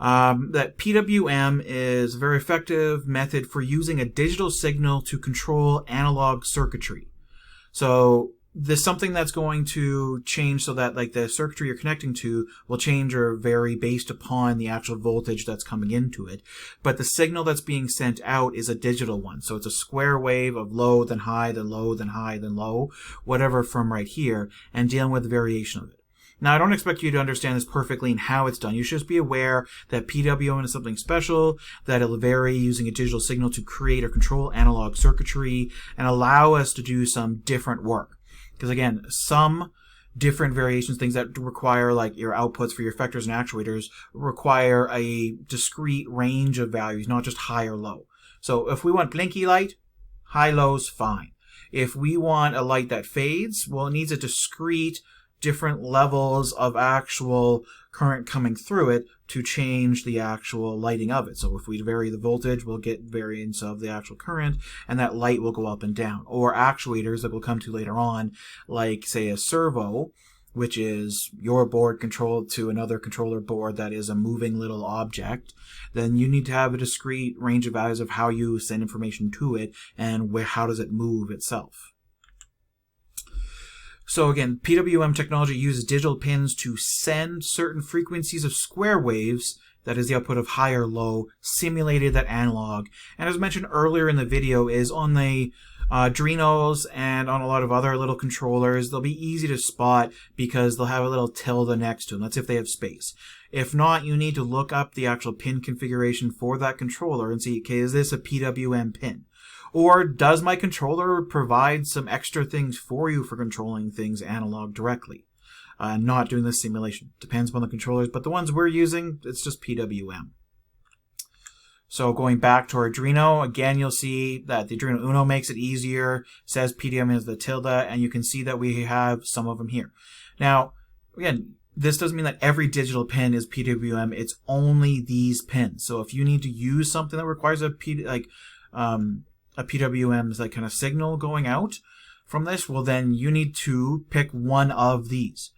That PWM is a very effective method for using a digital signal to control analog circuitry. So there's something that's going to change so that like the circuitry you're connecting to will change or vary based upon the actual voltage that's coming into it. But the signal that's being sent out is a digital one. So it's a square wave of low, then high, then low, then high, then low, whatever from right here, and dealing with the variation of it. Now, I don't expect you to understand this perfectly and how it's done. You should just be aware that PWM is something special, that it'll vary using a digital signal to create or control analog circuitry and allow us to do some different work. Because again, some different variations, things that require like your outputs for your effectors and actuators require a discrete range of values, not just high or low. So if we want blinky light, high, low's fine. If we want a light that fades, well, it needs a discrete different levels of actual current coming through it to change the actual lighting of it. So if we vary the voltage, we'll get variance of the actual current, and that light will go up and down. Or actuators that we'll come to later on, like say a servo, which is your board controlled to another controller board that is a moving little object, then you need to have a discrete range of values of how you send information to it and how does it move itself. So again, PWM technology uses digital pins to send certain frequencies of square waves, that is the output of high or low, simulated that analog. And as mentioned earlier in the video, is on the ARDUINOs and on a lot of other little controllers, they'll be easy to spot because they'll have a little tilde next to them. That's if they have space. If not, you need to look up the actual pin configuration for that controller and see, okay, is this a PWM pin? Or does my controller provide some extra things for you for controlling things analog directly? Not doing this simulation. Depends on the controllers, but the ones we're using, it's just PWM. So going back to Arduino, again, you'll see that the Arduino Uno makes it easier, says PWM is the tilde, and you can see that we have some of them here. Now, again, this doesn't mean that every digital pin is PWM. It's only these pins. So if you need to use something that requires a PWM like kind of signal going out from this, well then you need to pick one of these.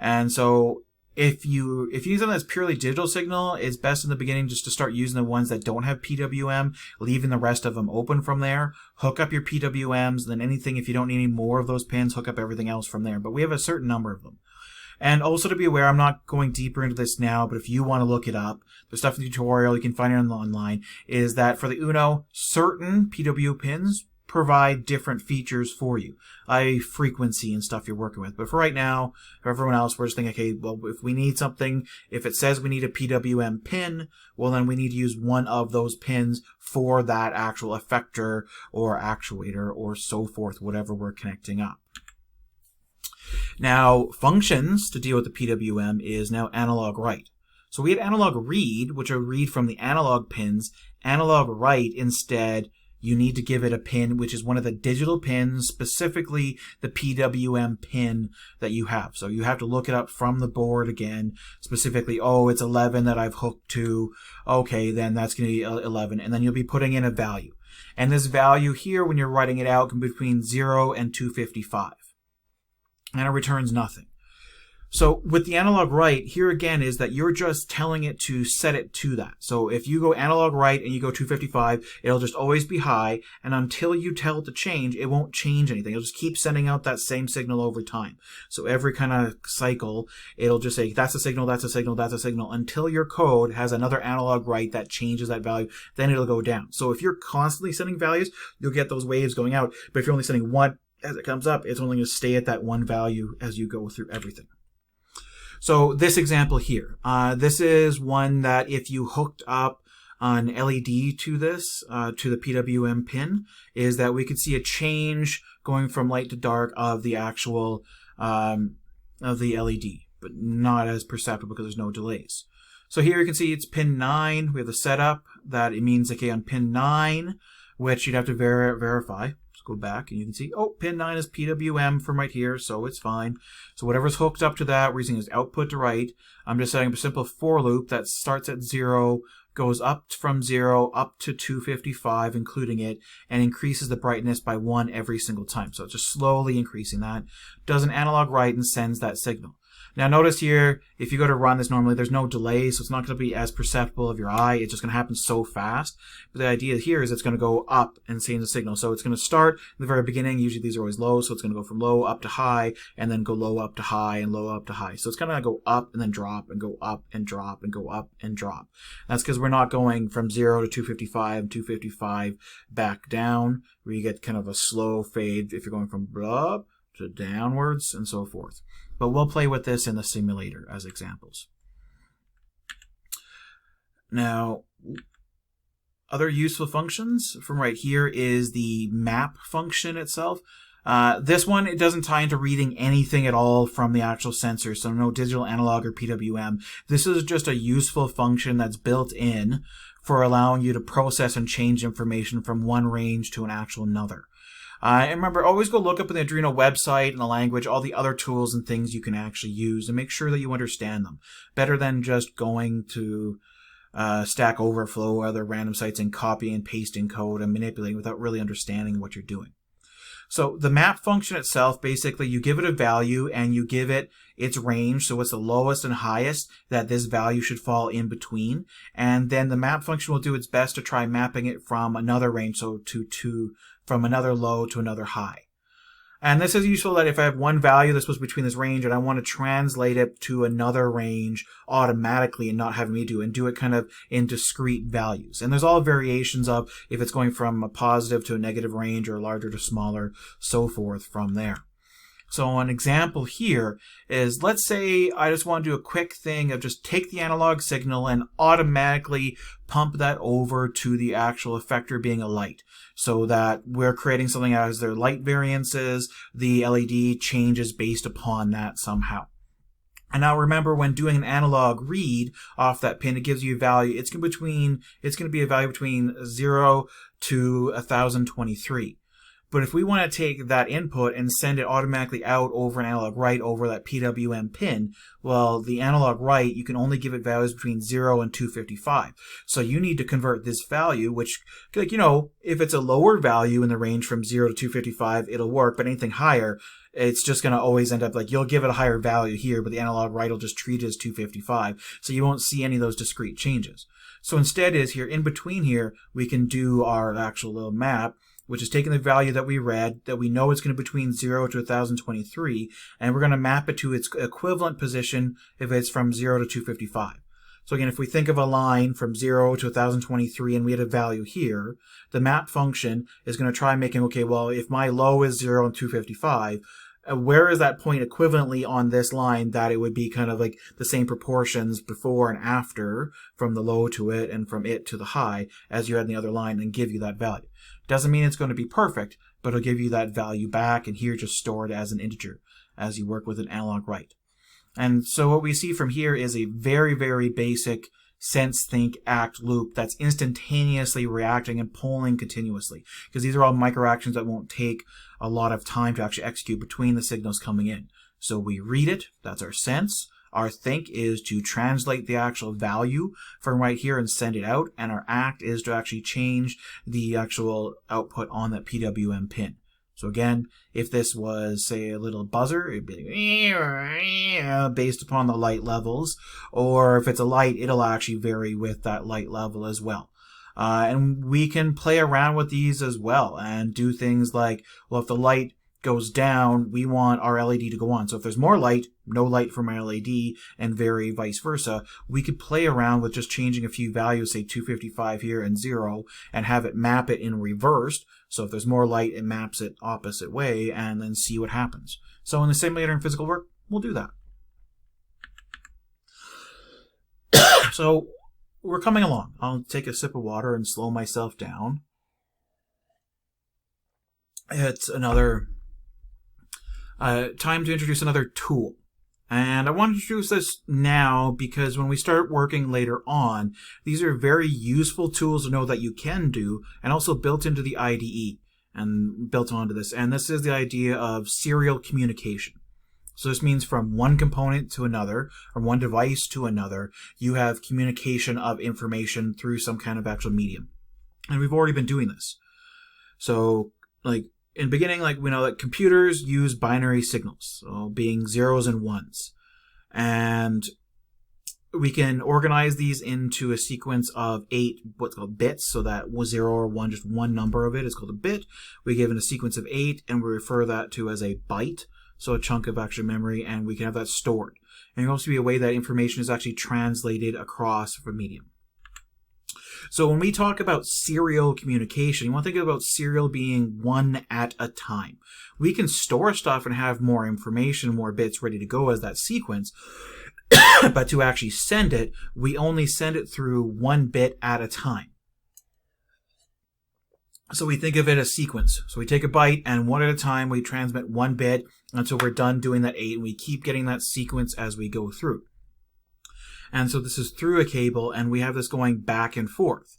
And so if you use something that's purely digital signal, it's best in the beginning just to start using the ones that don't have PWM, leaving the rest of them open from there. Hook up your PWMs, and then anything, if you don't need any more of those pins, hook up everything else from there. But we have a certain number of them. And also to be aware, I'm not going deeper into this now, but if you want to look it up, there's stuff in the tutorial, you can find it online, is that for the UNO, certain PW pins provide different features for you, frequency and stuff you're working with. But for right now, for everyone else, we're just thinking, okay, well, if we need something, if it says we need a PWM pin, well, then we need to use one of those pins for that actual effector or actuator or so forth, whatever we're connecting up. Now, functions to deal with the PWM is now analog write. So we had analog read, which are read from the analog pins. Analog write, instead, you need to give it a pin, which is one of the digital pins, specifically the PWM pin that you have. So you have to look it up from the board again, specifically, oh, it's 11 that I've hooked to. Okay, then that's going to be 11. And then you'll be putting in a value. And this value here, when you're writing it out, can be between 0 and 255. And it returns nothing. So with the analog write, here again is that you're just telling it to set it to that. So if you go analog write and you go 255, it'll just always be high, and until you tell it to change, it won't change anything. It'll just keep sending out that same signal over time. So every kind of cycle, it'll just say, that's a signal, that's a signal, that's a signal, until your code has another analog write that changes that value, then it'll go down. So if you're constantly sending values, you'll get those waves going out, but if you're only sending one as it comes up, it's only going to stay at that one value as you go through everything. So this example here, this is one that if you hooked up an LED to this, to the PWM pin, is that we could see a change going from light to dark of the actual, of the LED, but not as perceptible because there's no delays. So here you can see it's pin 9. We have the setup that it means, okay, on pin 9, which you'd have to verify. Go back and you can see, oh, pin 9 is PWM from right here, so it's fine. So whatever's hooked up to that, we're using as output to write. I'm just setting up a simple for loop that starts at 0, goes up from 0 up to 255, including it, and increases the brightness by 1 every single time. So it's just slowly increasing that. Does an analog write and sends that signal. Now notice here, if you go to run this normally, there's no delay, so it's not going to be as perceptible of your eye. It's just going to happen so fast. But the idea here is it's going to go up and send the signal. So it's going to start in the very beginning. Usually these are always low, so it's going to go from low up to high, and then go low up to high, and low up to high. So it's going to go up and then drop, and go up and drop, and go up and drop. That's because we're not going from 0 to 255, 255 back down, where you get kind of a slow fade if you're going from up to downwards and so forth. But we'll play with this in the simulator as examples. Now, other useful functions from right here is the map function itself. This one, it doesn't tie into reading anything at all from the actual sensor, so no digital analog or PWM. This is just a useful function that's built in for allowing you to process and change information from one range to an actual another. And remember, always go look up on the Arduino website and the language, all the other tools and things you can actually use, and make sure that you understand them. Better than just going to Stack Overflow or other random sites and copying and pasting code and manipulating without really understanding what you're doing. So the map function itself, basically you give it a value and you give it its range, so what's the lowest and highest that this value should fall in between, and then the map function will do its best to try mapping it from another range, so from another low to another high. And this is useful that if I have one value that's supposed to be between this range and I want to translate it to another range automatically and not having me do it, and do it kind of in discrete values. And there's all variations of if it's going from a positive to a negative range or larger to smaller, so forth from there. So an example here is, let's say I just want to do a quick thing of just take the analog signal and automatically pump that over to the actual effector being a light, so that we're creating something as their light variances, the LED changes based upon that somehow. And now remember, when doing an analog read off that pin, it gives you a value. It's going to be a value between 0 to 1023. But if we want to take that input and send it automatically out over an analog write over that PWM pin, well, the analog write, you can only give it values between 0 and 255. So you need to convert this value, which, like, if it's a lower value in the range from 0 to 255, it'll work, but anything higher, it's just going to always end up like you'll give it a higher value here, but the analog write will just treat it as 255. So you won't see any of those discrete changes. So instead is here, in between here, we can do our actual little map, which is taking the value that we read, that we know it's going to be between 0 to 1023, and we're going to map it to its equivalent position if it's from 0 to 255. So again, if we think of a line from 0 to 1023 and we had a value here, the map function is going to try making, okay, well, if my low is 0 and 255, where is that point equivalently on this line that it would be kind of like the same proportions before and after from the low to it and from it to the high as you had in the other line, and give you that value. Doesn't mean it's going to be perfect, but it'll give you that value back, and here just store it as an integer as you work with an analog write. And so what we see from here is a very, very basic sense, think, act loop that's instantaneously reacting and polling continuously, because these are all microactions that won't take a lot of time to actually execute between the signals coming in. So we read it, that's our sense. Our think is to translate the actual value from right here and send it out, and our act is to actually change the actual output on that PWM pin. So again, if this was, say, a little buzzer, it'd be based upon the light levels, or if it's a light, it'll actually vary with that light level as well. And we can play around with these as well and do things like, well, if the light goes down, we want our LED to go on. So if there's more light, no light from our LED, and vary vice versa. We could play around with just changing a few values, say 255 here and 0, and have it map it in reversed. So if there's more light, it maps it opposite way, and then see what happens. So in the simulator and physical work, we'll do that. So we're coming along. I'll take a sip of water and slow myself down. It's another time to introduce another tool. And I want to introduce this now because when we start working later on, these are very useful tools to know that you can do, and also built into the IDE and built onto this. And this is the idea of serial communication. So this means from one component to another, or one device to another, you have communication of information through some kind of actual medium. And we've already been doing this. So, like, in the beginning, like, we know that computers use binary signals, so being zeros and ones. And we can organize these into a sequence of 8 what's called bits, so that 0 or 1, just one number of it is called a bit. We give it a sequence of 8, and we refer that to as a byte, so a chunk of actual memory, and we can have that stored. And there can also be a way that information is actually translated across a medium. So when we talk about serial communication, you want to think about serial being one at a time. We can store stuff and have more information, more bits ready to go as that sequence, but to actually send it, we only send it through one bit at a time. So we think of it as sequence. So we take a byte, and one at a time we transmit one bit until we're done doing that 8, and we keep getting that sequence as we go through. And so this is through a cable, and we have this going back and forth.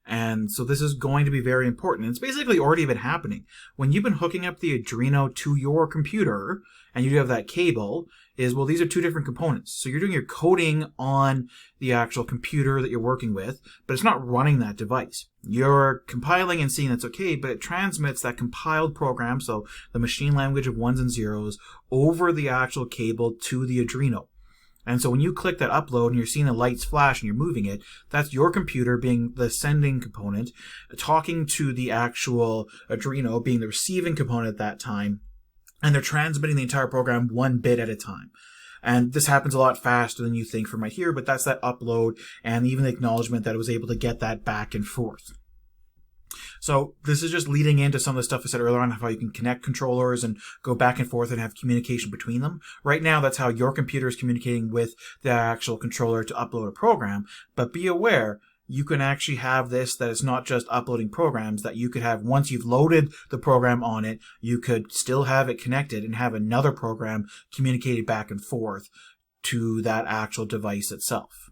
And so this is going to be very important. It's basically already been happening. When you've been hooking up the Arduino to your computer, and you do have that cable, well, these are two different components. So you're doing your coding on the actual computer that you're working with, but it's not running that device. You're compiling and seeing that's okay, but it transmits that compiled program, so the machine language of ones and zeros, over the actual cable to the Arduino. And so when you click that upload and you're seeing the lights flash and you're moving it, that's your computer being the sending component, talking to the actual Arduino being the receiving component at that time, and they're transmitting the entire program one bit at a time. And this happens a lot faster than you think from right here, but that's that upload and even the acknowledgement that it was able to get that back and forth. So this is just leading into some of the stuff I said earlier on, how you can connect controllers and go back and forth and have communication between them. Right now, that's how your computer is communicating with the actual controller to upload a program. But be aware, you can actually have this, that it's not just uploading programs, that you could have, once you've loaded the program on it, you could still have it connected and have another program communicated back and forth to that actual device itself.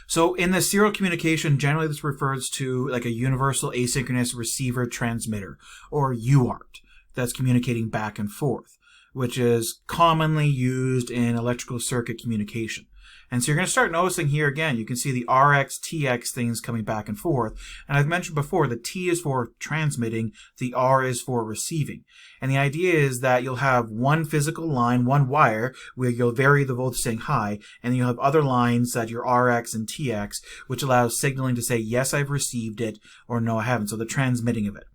So in the serial communication, generally this refers to like a universal asynchronous receiver transmitter, or UART, that's communicating back and forth, which is commonly used in electrical circuit communication. And so you're going to start noticing here again, you can see the RX, TX things coming back and forth. And I've mentioned before, the T is for transmitting, the R is for receiving. And the idea is that you'll have one physical line, one wire, where you'll vary the voltage saying high, and then you'll have other lines that your RX and TX, which allows signaling to say, yes, I've received it, or no, I haven't. So the transmitting of it.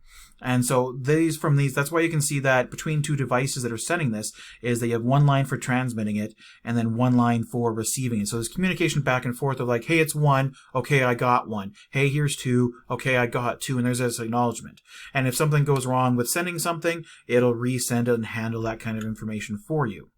And so that's why you can see that between two devices that are sending this is that you have one line for transmitting it and then one line for receiving it. So there's communication back and forth of like, hey, it's 1. Okay, I got 1. Hey, here's 2. Okay, I got 2. And there's this acknowledgement. And if something goes wrong with sending something, it'll resend it and handle that kind of information for you.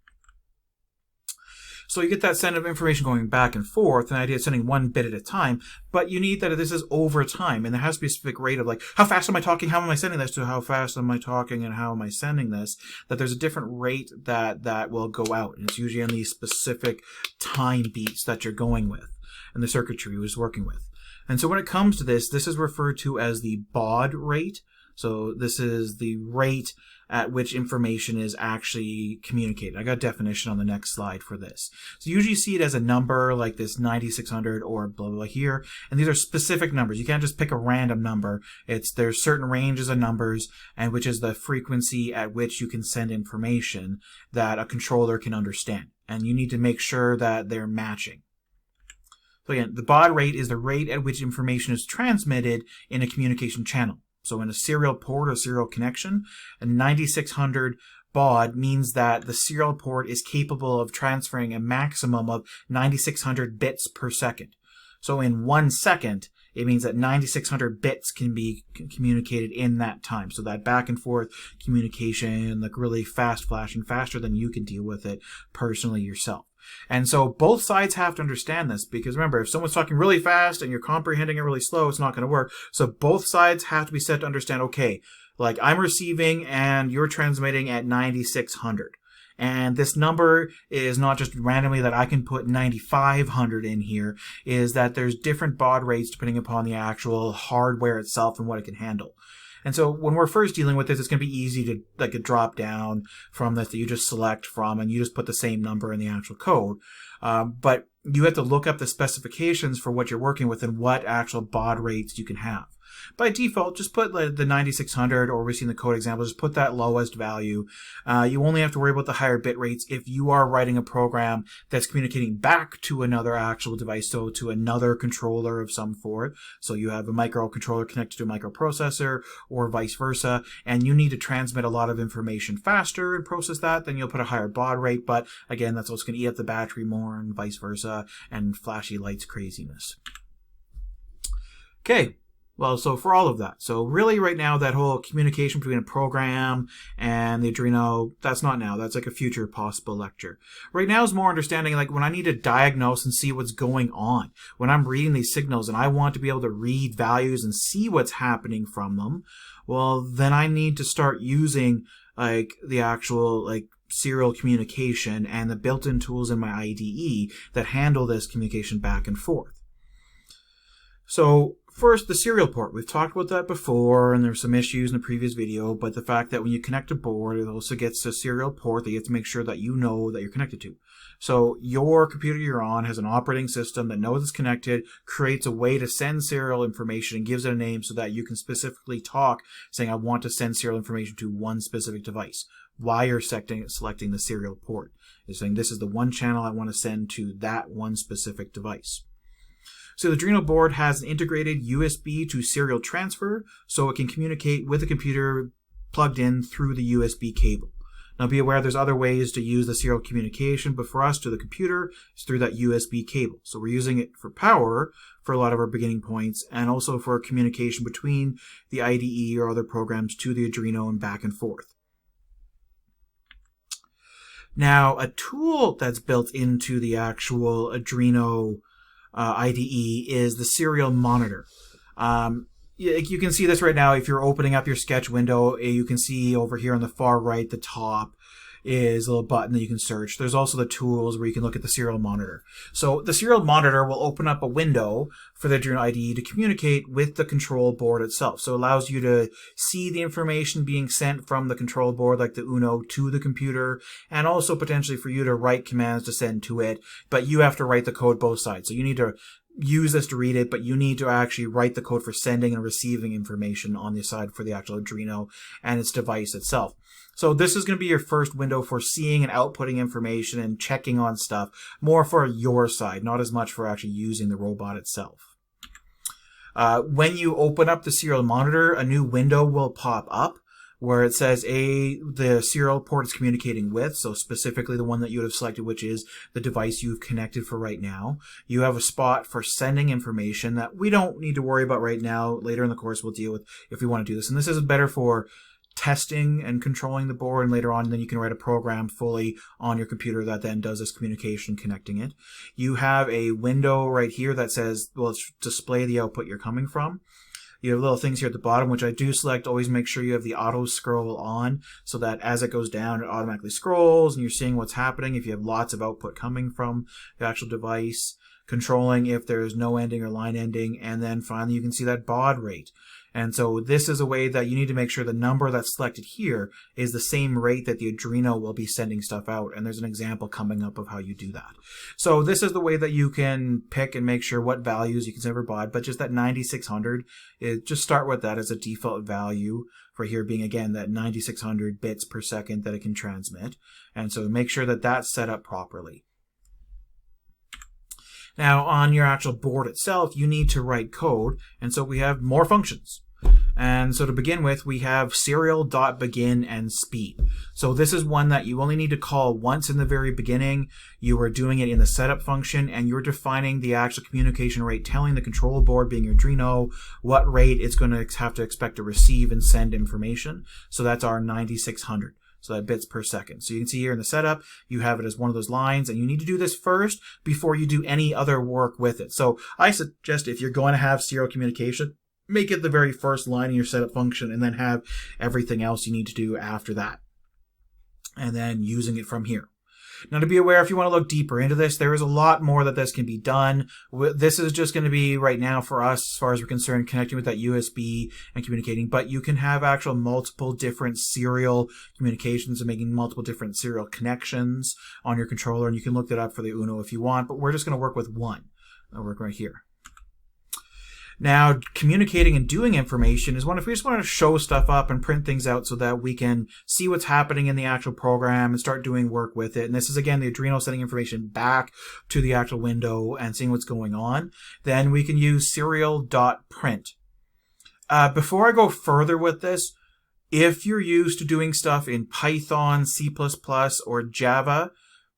So you get that send of information going back and forth, and the idea of sending 1 bit at a time, but you need that this is over time, and there has to be a specific rate of like, how fast am I talking, how am I sending this, to how fast am I talking, and how am I sending this, that there's a different rate that will go out, and it's usually on these specific time beats that you're going with, and the circuitry you're working with. And so when it comes to this is referred to as the baud rate. So this is the rate at which information is actually communicated. I got a definition on the next slide for this. So you usually see it as a number like this 9600 or blah, blah, blah here. And these are specific numbers. You can't just pick a random number. There's certain ranges of numbers, and which is the frequency at which you can send information that a controller can understand. And you need to make sure that they're matching. So again, the baud rate is the rate at which information is transmitted in a communication channel. So in a serial port or serial connection, a 9600 baud means that the serial port is capable of transferring a maximum of 9600 bits per second. So in 1 second, it means that 9600 bits can be communicated in that time. So that back and forth communication, like really fast flashing, faster than you can deal with it personally yourself. And so both sides have to understand this, because remember, if someone's talking really fast and you're comprehending it really slow, it's not going to work. So both sides have to be set to understand, okay, like I'm receiving and you're transmitting at 9600. And this number is not just randomly that I can put 9500 in here, is that there's different baud rates depending upon the actual hardware itself and what it can handle. And so when we're first dealing with this, it's going to be easy to like a drop down from this that you just select from, and you just put the same number in the actual code. But you have to look up the specifications for what you're working with and what actual baud rates you can have. By default, just put the 9600, or we've seen the code example, just put that lowest value. You only have to worry about the higher bit rates if you are writing a program that's communicating back to another actual device, so to another controller of some sort. So you have a microcontroller connected to a microprocessor, or vice versa, and you need to transmit a lot of information faster and process that, then you'll put a higher baud rate, but again, that's what's going to eat up the battery more, and vice versa, and flashy lights craziness. Okay. Well, so for all of that. So really right now, that whole communication between a program and the Arduino, that's not now. That's like a future possible lecture. Right now is more understanding like when I need to diagnose and see what's going on. When I'm reading these signals and I want to be able to read values and see what's happening from them, well, then I need to start using like the actual like serial communication and the built-in tools in my IDE that handle this communication back and forth. So first, the serial port. We've talked about that before, and there's some issues in the previous video, but the fact that when you connect a board, it also gets a serial port that you have to make sure that you know that you're connected to. So your computer you're on has an operating system that knows it's connected, creates a way to send serial information, and gives it a name so that you can specifically talk, saying, I want to send serial information to one specific device. Why you're selecting the serial port is saying, this is the one channel I want to send to that one specific device. So the Arduino board has an integrated USB to serial transfer, so it can communicate with the computer plugged in through the USB cable. Now be aware there's other ways to use the serial communication, but for us to the computer, it's through that USB cable. So we're using it for power for a lot of our beginning points, and also for communication between the IDE or other programs to the Arduino and back and forth. Now a tool that's built into the actual Arduino IDE is the serial monitor. You can see this right now if you're opening up your sketch window. You can see over here on the far right, the top, is a little button that you can search. There's also the tools where you can look at the serial monitor. So the serial monitor will open up a window for the Arduino IDE to communicate with the control board itself. So it allows you to see the information being sent from the control board, like the UNO, to the computer, and also potentially for you to write commands to send to it, but you have to write the code both sides. So you need to use this to read it, but you need to actually write the code for sending and receiving information on the side for the actual Arduino and its device itself. So this is going to be your first window for seeing and outputting information and checking on stuff, more for your side, not as much for actually using the robot itself. When you open up the serial monitor, a new window will pop up where it says the serial port is communicating with, so specifically the one that you would have selected, which is the device you've connected for right now. You have a spot for sending information that we don't need to worry about right now. Later in the course we'll deal with if we want to do this. And this is better for testing and controlling the board, and later on then you can write a program fully on your computer that then does this communication connecting it. You have a window right here that says, well, it's display the output you're coming from. You have little things here at the bottom, which I do select. Always make sure you have the auto scroll on so that as it goes down, it automatically scrolls and you're seeing what's happening if you have lots of output coming from the actual device. Controlling if there's no ending or line ending, and then finally you can see that baud rate. And so this is a way that you need to make sure the number that's selected here is the same rate that the Arduino will be sending stuff out. And there's an example coming up of how you do that. So this is the way that you can pick and make sure what values you can send for baud, but just that 9600, just start with that as a default value for here being, again, that 9600 bits per second that it can transmit. And so make sure that that's set up properly. Now, on your actual board itself, you need to write code, and so we have more functions. And so to begin with, we have serial.begin and speed. So this is one that you only need to call once in the very beginning. You are doing it in the setup function, and you're defining the actual communication rate, telling the control board, being your Arduino, what rate it's going to have to expect to receive and send information. So that's our 9600. So that bits per second. So you can see here in the setup, you have it as one of those lines, and you need to do this first before you do any other work with it. So I suggest if you're going to have serial communication, make it the very first line in your setup function and then have everything else you need to do after that. And then using it from here. Now, to be aware, if you want to look deeper into this, there is a lot more that this can be done. This is just going to be right now for us, as far as we're concerned, connecting with that USB and communicating, but you can have actual multiple different serial communications and making multiple different serial connections on your controller, and you can look that up for the UNO if you want, but we're just going to work with one. I'll work right here. Now, communicating and doing information is one if we just want to show stuff up and print things out so that we can see what's happening in the actual program and start doing work with it. And this is, again, the Arduino sending information back to the actual window and seeing what's going on. Then we can use serial.print. Before I go further with this, if you're used to doing stuff in Python, C++, or Java,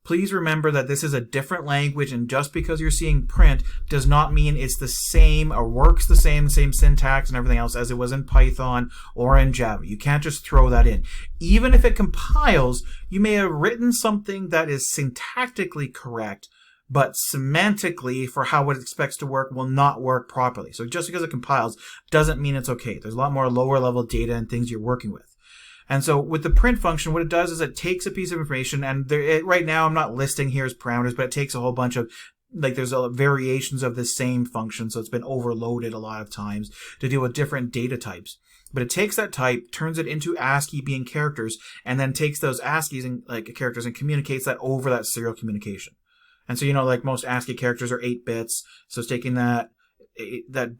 please remember that this is a different language, and just because you're seeing print does not mean it's the same or works the same syntax and everything else as it was in Python or in Java. You can't just throw that in. Even if it compiles, you may have written something that is syntactically correct, but semantically for how it expects to work will not work properly. So just because it compiles doesn't mean it's okay. There's a lot more lower level data and things you're working with. And so with the print function, what it does is it takes a piece of information, and right now I'm not listing here as parameters, but it takes a whole bunch of, like, there's variations of the same function, so it's been overloaded a lot of times to deal with different data types. But it takes that type, turns it into ASCII being characters, and then takes those ASCIIs and characters and communicates that over that serial communication. And so, like most ASCII characters are 8 bits, so it's taking that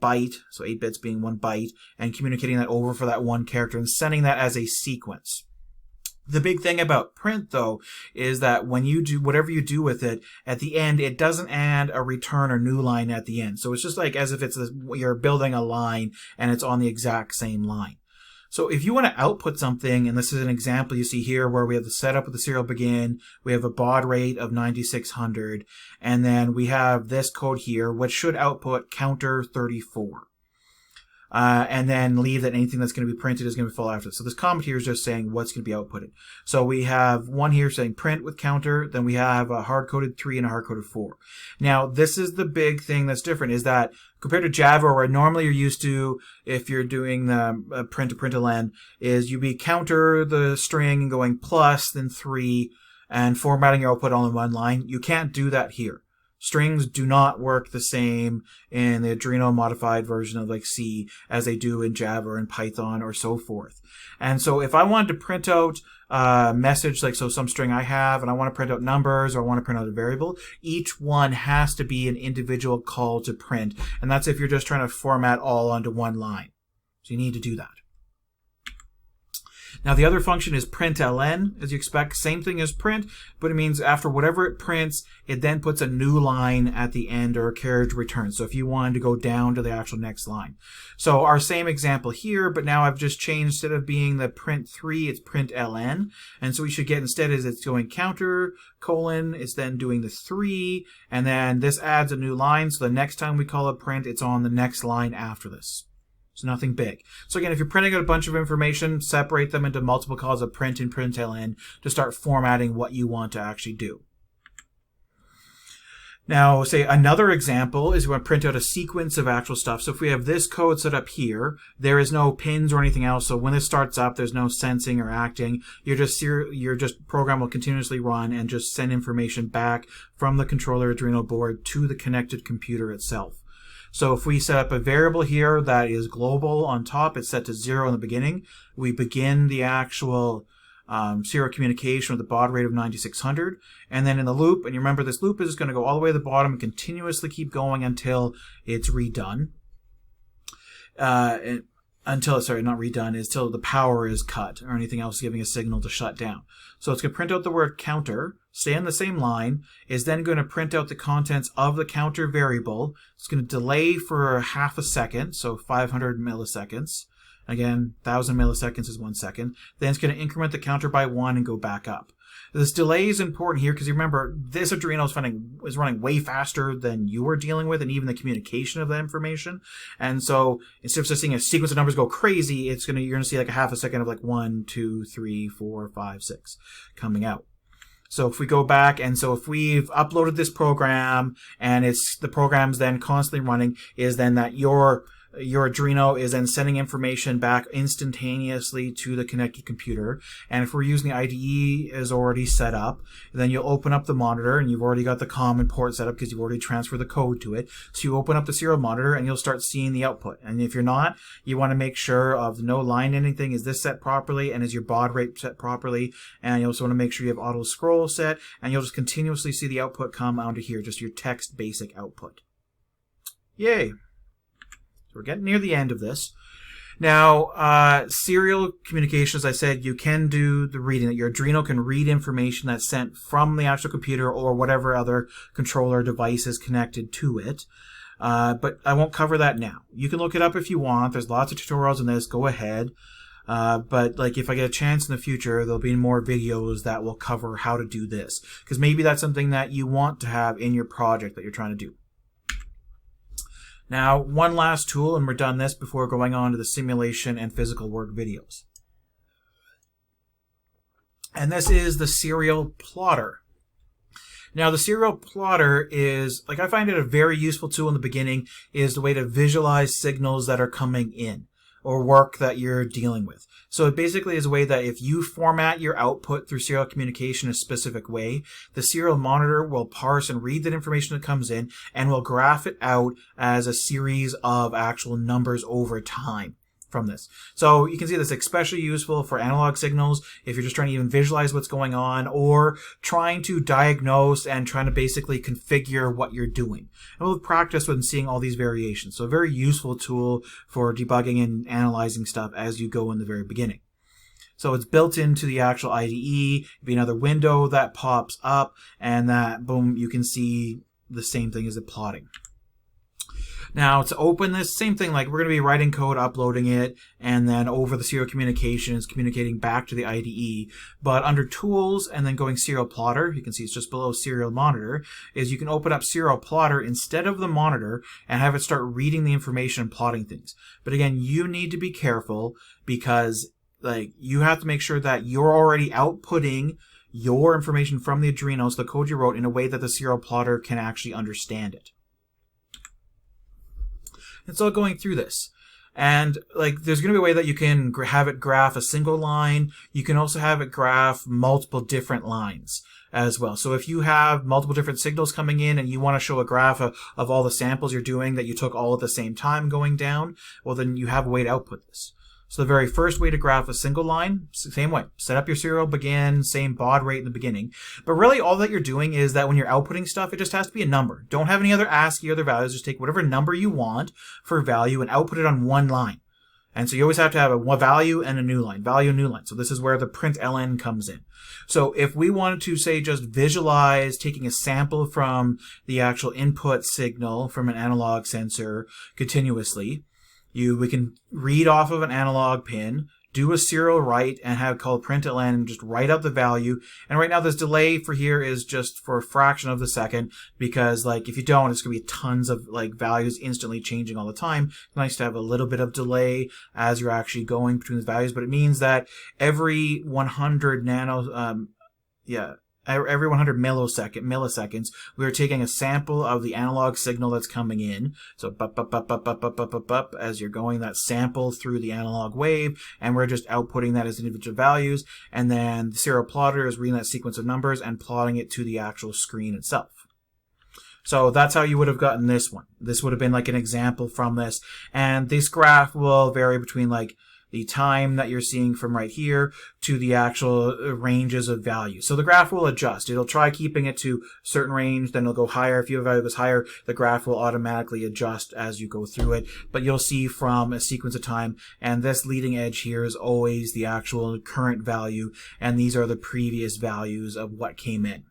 byte, so 8 bits being 1 byte, and communicating that over for that one character and sending that as a sequence. The big thing about print, though, is that when you do whatever you do with it, at the end, it doesn't add a return or new line at the end. So it's just like as if you're building a line and it's on the exact same line. So if you want to output something, and this is an example you see here where we have the setup of the serial begin, we have a baud rate of 9600, and then we have this code here, which should output counter 34. and then leave that anything that's going to be printed is going to fall after it. So this comment here is just saying what's going to be outputted. So we have one here saying print with counter, then we have a hard-coded 3 and a hard-coded 4. Now, this is the big thing that's different, is that compared to Java, where normally you're used to, if you're doing the print to println, is you be counter the string and going plus, then 3, and formatting your output all in one line. You can't do that here. Strings do not work the same in the Arduino modified version of like C as they do in Java or in Python or so forth. And so if I wanted to print out a message, like so some string I have, and I want to print out numbers or I want to print out a variable, each one has to be an individual call to print. And that's if you're just trying to format all onto one line. So you need to do that. Now the other function is println, as you expect, same thing as print, but it means after whatever it prints, it then puts a new line at the end or a carriage return. So if you wanted to go down to the actual next line. So our same example here, but now I've just changed, instead of being the print 3, it's println. And so we should get instead is it's going counter, colon, it's then doing the 3, and then this adds a new line. So the next time we call a print, it's on the next line after this. So nothing big. So again, if you're printing out a bunch of information, separate them into multiple calls of print and println to start formatting what you want to actually do. Now, say another example is we want to print out a sequence of actual stuff. So if we have this code set up here, there is no pins or anything else. So when this starts up, there's no sensing or acting. Your program will continuously run and just send information back from the controller Arduino board to the connected computer itself. So if we set up a variable here that is global on top, it's set to 0 in the beginning. We begin the actual serial communication with a baud rate of 9600. And then in the loop, and you remember this loop is going to go all the way to the bottom and continuously keep going until it's redone. Until the power is cut or anything else giving a signal to shut down. So it's going to print out the word counter, stay on the same line, is then going to print out the contents of the counter variable. It's going to delay for half a second, so 500 milliseconds. Again, 1,000 milliseconds is 1 second. Then it's going to increment the counter by 1 and go back up. This delay is important here because you remember this Arduino is running way faster than you were dealing with, and even the communication of that information. And so instead of just seeing a sequence of numbers go crazy, you're going to see like a half a second of like 1, 2, 3, 4, 5, 6 coming out. So if we go back, and so if we've uploaded this program and the program's then constantly running, is then that your Arduino is then sending information back instantaneously to the connected computer. And if we're using the IDE is already set up, then you'll open up the monitor, and you've already got the common port set up because you've already transferred the code to it. So you open up the serial monitor and you'll start seeing the output. And if you're not, you want to make sure of no line anything. Is this set properly? And is your baud rate set properly? And you also want to make sure you have auto scroll set, and you'll just continuously see the output come onto here, just your text basic output. Yay! We're getting near the end of this. Now, serial communication, as I said, you can do the reading. Your Arduino can read information that's sent from the actual computer or whatever other controller device is connected to it. But I won't cover that now. You can look it up if you want. There's lots of tutorials on this. Go ahead. But like if I get a chance in the future, there'll be more videos that will cover how to do this. Because maybe that's something that you want to have in your project that you're trying to do. Now, one last tool, and we're done this before going on to the simulation and physical work videos. And this is the serial plotter. Now, the serial plotter is, like, I find it a very useful tool in the beginning, is the way to visualize signals that are coming in or work that you're dealing with. So it basically is a way that if you format your output through serial communication a specific way, the serial monitor will parse and read that information that comes in and will graph it out as a series of actual numbers over time from this. So you can see this is especially useful for analog signals if you're just trying to even visualize what's going on or trying to diagnose and trying to basically configure what you're doing. And we'll practice with seeing all these variations. So a very useful tool for debugging and analyzing stuff as you go in the very beginning. So it's built into the actual IDE. It'd be another window that pops up, and that, boom, you can see the same thing as the plotting. Now, to open this, same thing, like we're going to be writing code, uploading it, and then over the serial communications, communicating back to the IDE. But under Tools, and then going Serial Plotter, you can see it's just below Serial Monitor, is you can open up Serial Plotter instead of the monitor and have it start reading the information and plotting things. But again, you need to be careful because like you have to make sure that you're already outputting your information from the Arduino, so the code you wrote, in a way that the Serial Plotter can actually understand it. And so going through this, and like there's going to be a way that you can have it graph a single line. You can also have it graph multiple different lines as well. So if you have multiple different signals coming in and you want to show a graph of all the samples you're doing that you took all at the same time going down, well then you have a way to output this. So the very first way to graph a single line, same way, set up your serial begin, same baud rate in the beginning. But really all that you're doing is that when you're outputting stuff, it just has to be a number. Don't have any other ASCII or other values. Just take whatever number you want for value and output it on one line. And so you always have to have a value and a new line, value and new line. So this is where the println comes in. So if we wanted to say just visualize taking a sample from the actual input signal from an analog sensor continuously, we can read off of an analog pin, do a serial write, and have it called println and just write out the value. And right now this delay for here is just for a fraction of the second, because like if you don't, it's going to be tons of like values instantly changing all the time. It's nice to have a little bit of delay as you're actually going between the values, but it means that every 100 every 100 milliseconds, we are taking a sample of the analog signal that's coming in. So as you're going that sample through the analog wave, and we're just outputting that as individual values. And then the serial plotter is reading that sequence of numbers and plotting it to the actual screen itself. So that's how you would have gotten this one. This would have been like an example from this. And this graph will vary between like the time that you're seeing from right here to the actual ranges of value. So the graph will adjust. It'll try keeping it to a certain range, then it'll go higher. If your value goes higher, the graph will automatically adjust as you go through it. But you'll see from a sequence of time, and this leading edge here is always the actual current value, and these are the previous values of what came in.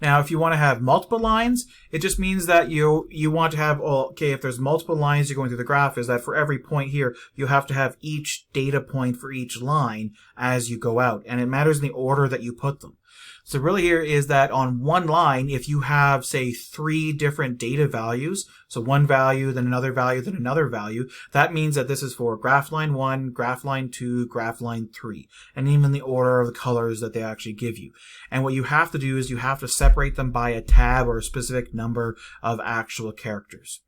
Now, if you want to have multiple lines, it just means that you want to have, if there's multiple lines you're going through the graph, is that for every point here, you have to have each data point for each line as you go out. And it matters in the order that you put them. So really here is that on one line, if you have, say, 3 different data values, so one value, then another value, then another value, that means that this is for graph line 1, graph line 2, graph line 3, and even the order of the colors that they actually give you. And what you have to do is you have to separate them by a tab or a specific number of actual characters.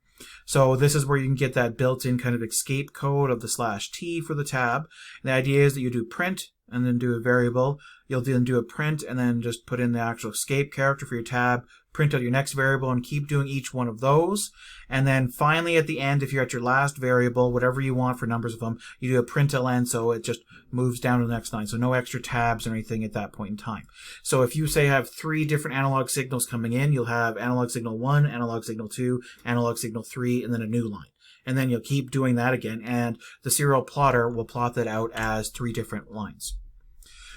So this is where you can get that built-in kind of escape code of the /t for the tab. And the idea is that you do print and then do a variable. You'll then do a print and then just put in the actual escape character for your tab, print out your next variable, and keep doing each one of those. And then finally at the end, if you're at your last variable, whatever you want for numbers of them, you do a println, so it just moves down to the next line. So no extra tabs or anything at that point in time. So if you say have 3 different analog signals coming in, you'll have analog signal 1, analog signal 2, analog signal 3, and then a new line. And then you'll keep doing that again, and the serial plotter will plot that out as 3 different lines.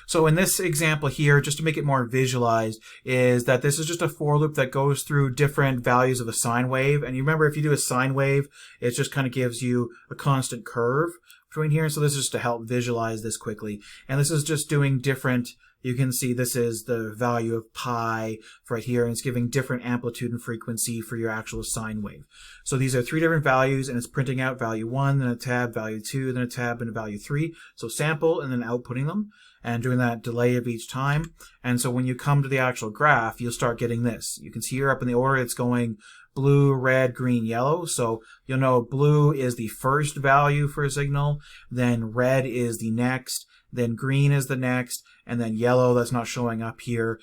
So in this example here, just to make it more visualized, is that this is just a for loop that goes through different values of a sine wave. And you remember, if you do a sine wave, it just kind of gives you a constant curve between here. So this is just to help visualize this quickly. And this is just doing different, you can see this is the value of pi for right here, and it's giving different amplitude and frequency for your actual sine wave. So these are 3 different values, and it's printing out value 1, then a tab, value 2, then a tab, and a value 3. So sample and then outputting them, and doing that delay of each time. And so when you come to the actual graph, you'll start getting this. You can see here up in the order, it's going blue, red, green, yellow. So you'll know blue is the first value for a signal, then red is the next, then green is the next, and then yellow, that's not showing up here,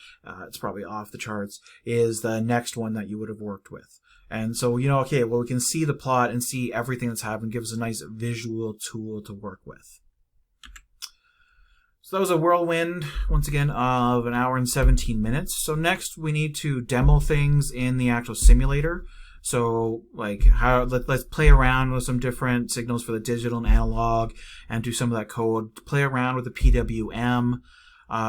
it's probably off the charts, is the next one that you would have worked with. And so, you know, okay, well, we can see the plot and see everything that's happened, gives us a nice visual tool to work with. So that was a whirlwind, once again, of 1 hour and 17 minutes. So next we need to demo things in the actual simulator. So like let's play around with some different signals for the digital and analog and do some of that code. Play around with the PWM.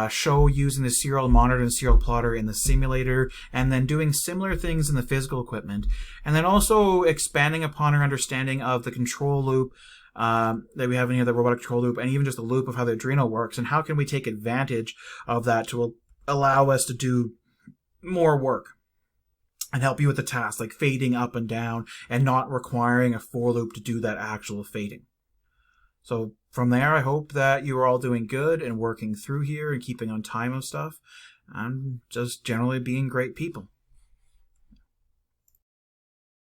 show using the serial monitor and serial plotter in the simulator, and then doing similar things in the physical equipment, and then also expanding upon our understanding of the control loop that we have in here, the robotic control loop, and even just the loop of how the Arduino works, and how can we take advantage of that to allow us to do more work and help you with the task, like fading up and down, and not requiring a for loop to do that actual fading. So from there, I hope that you are all doing good and working through here and keeping on time of stuff, and just generally being great people.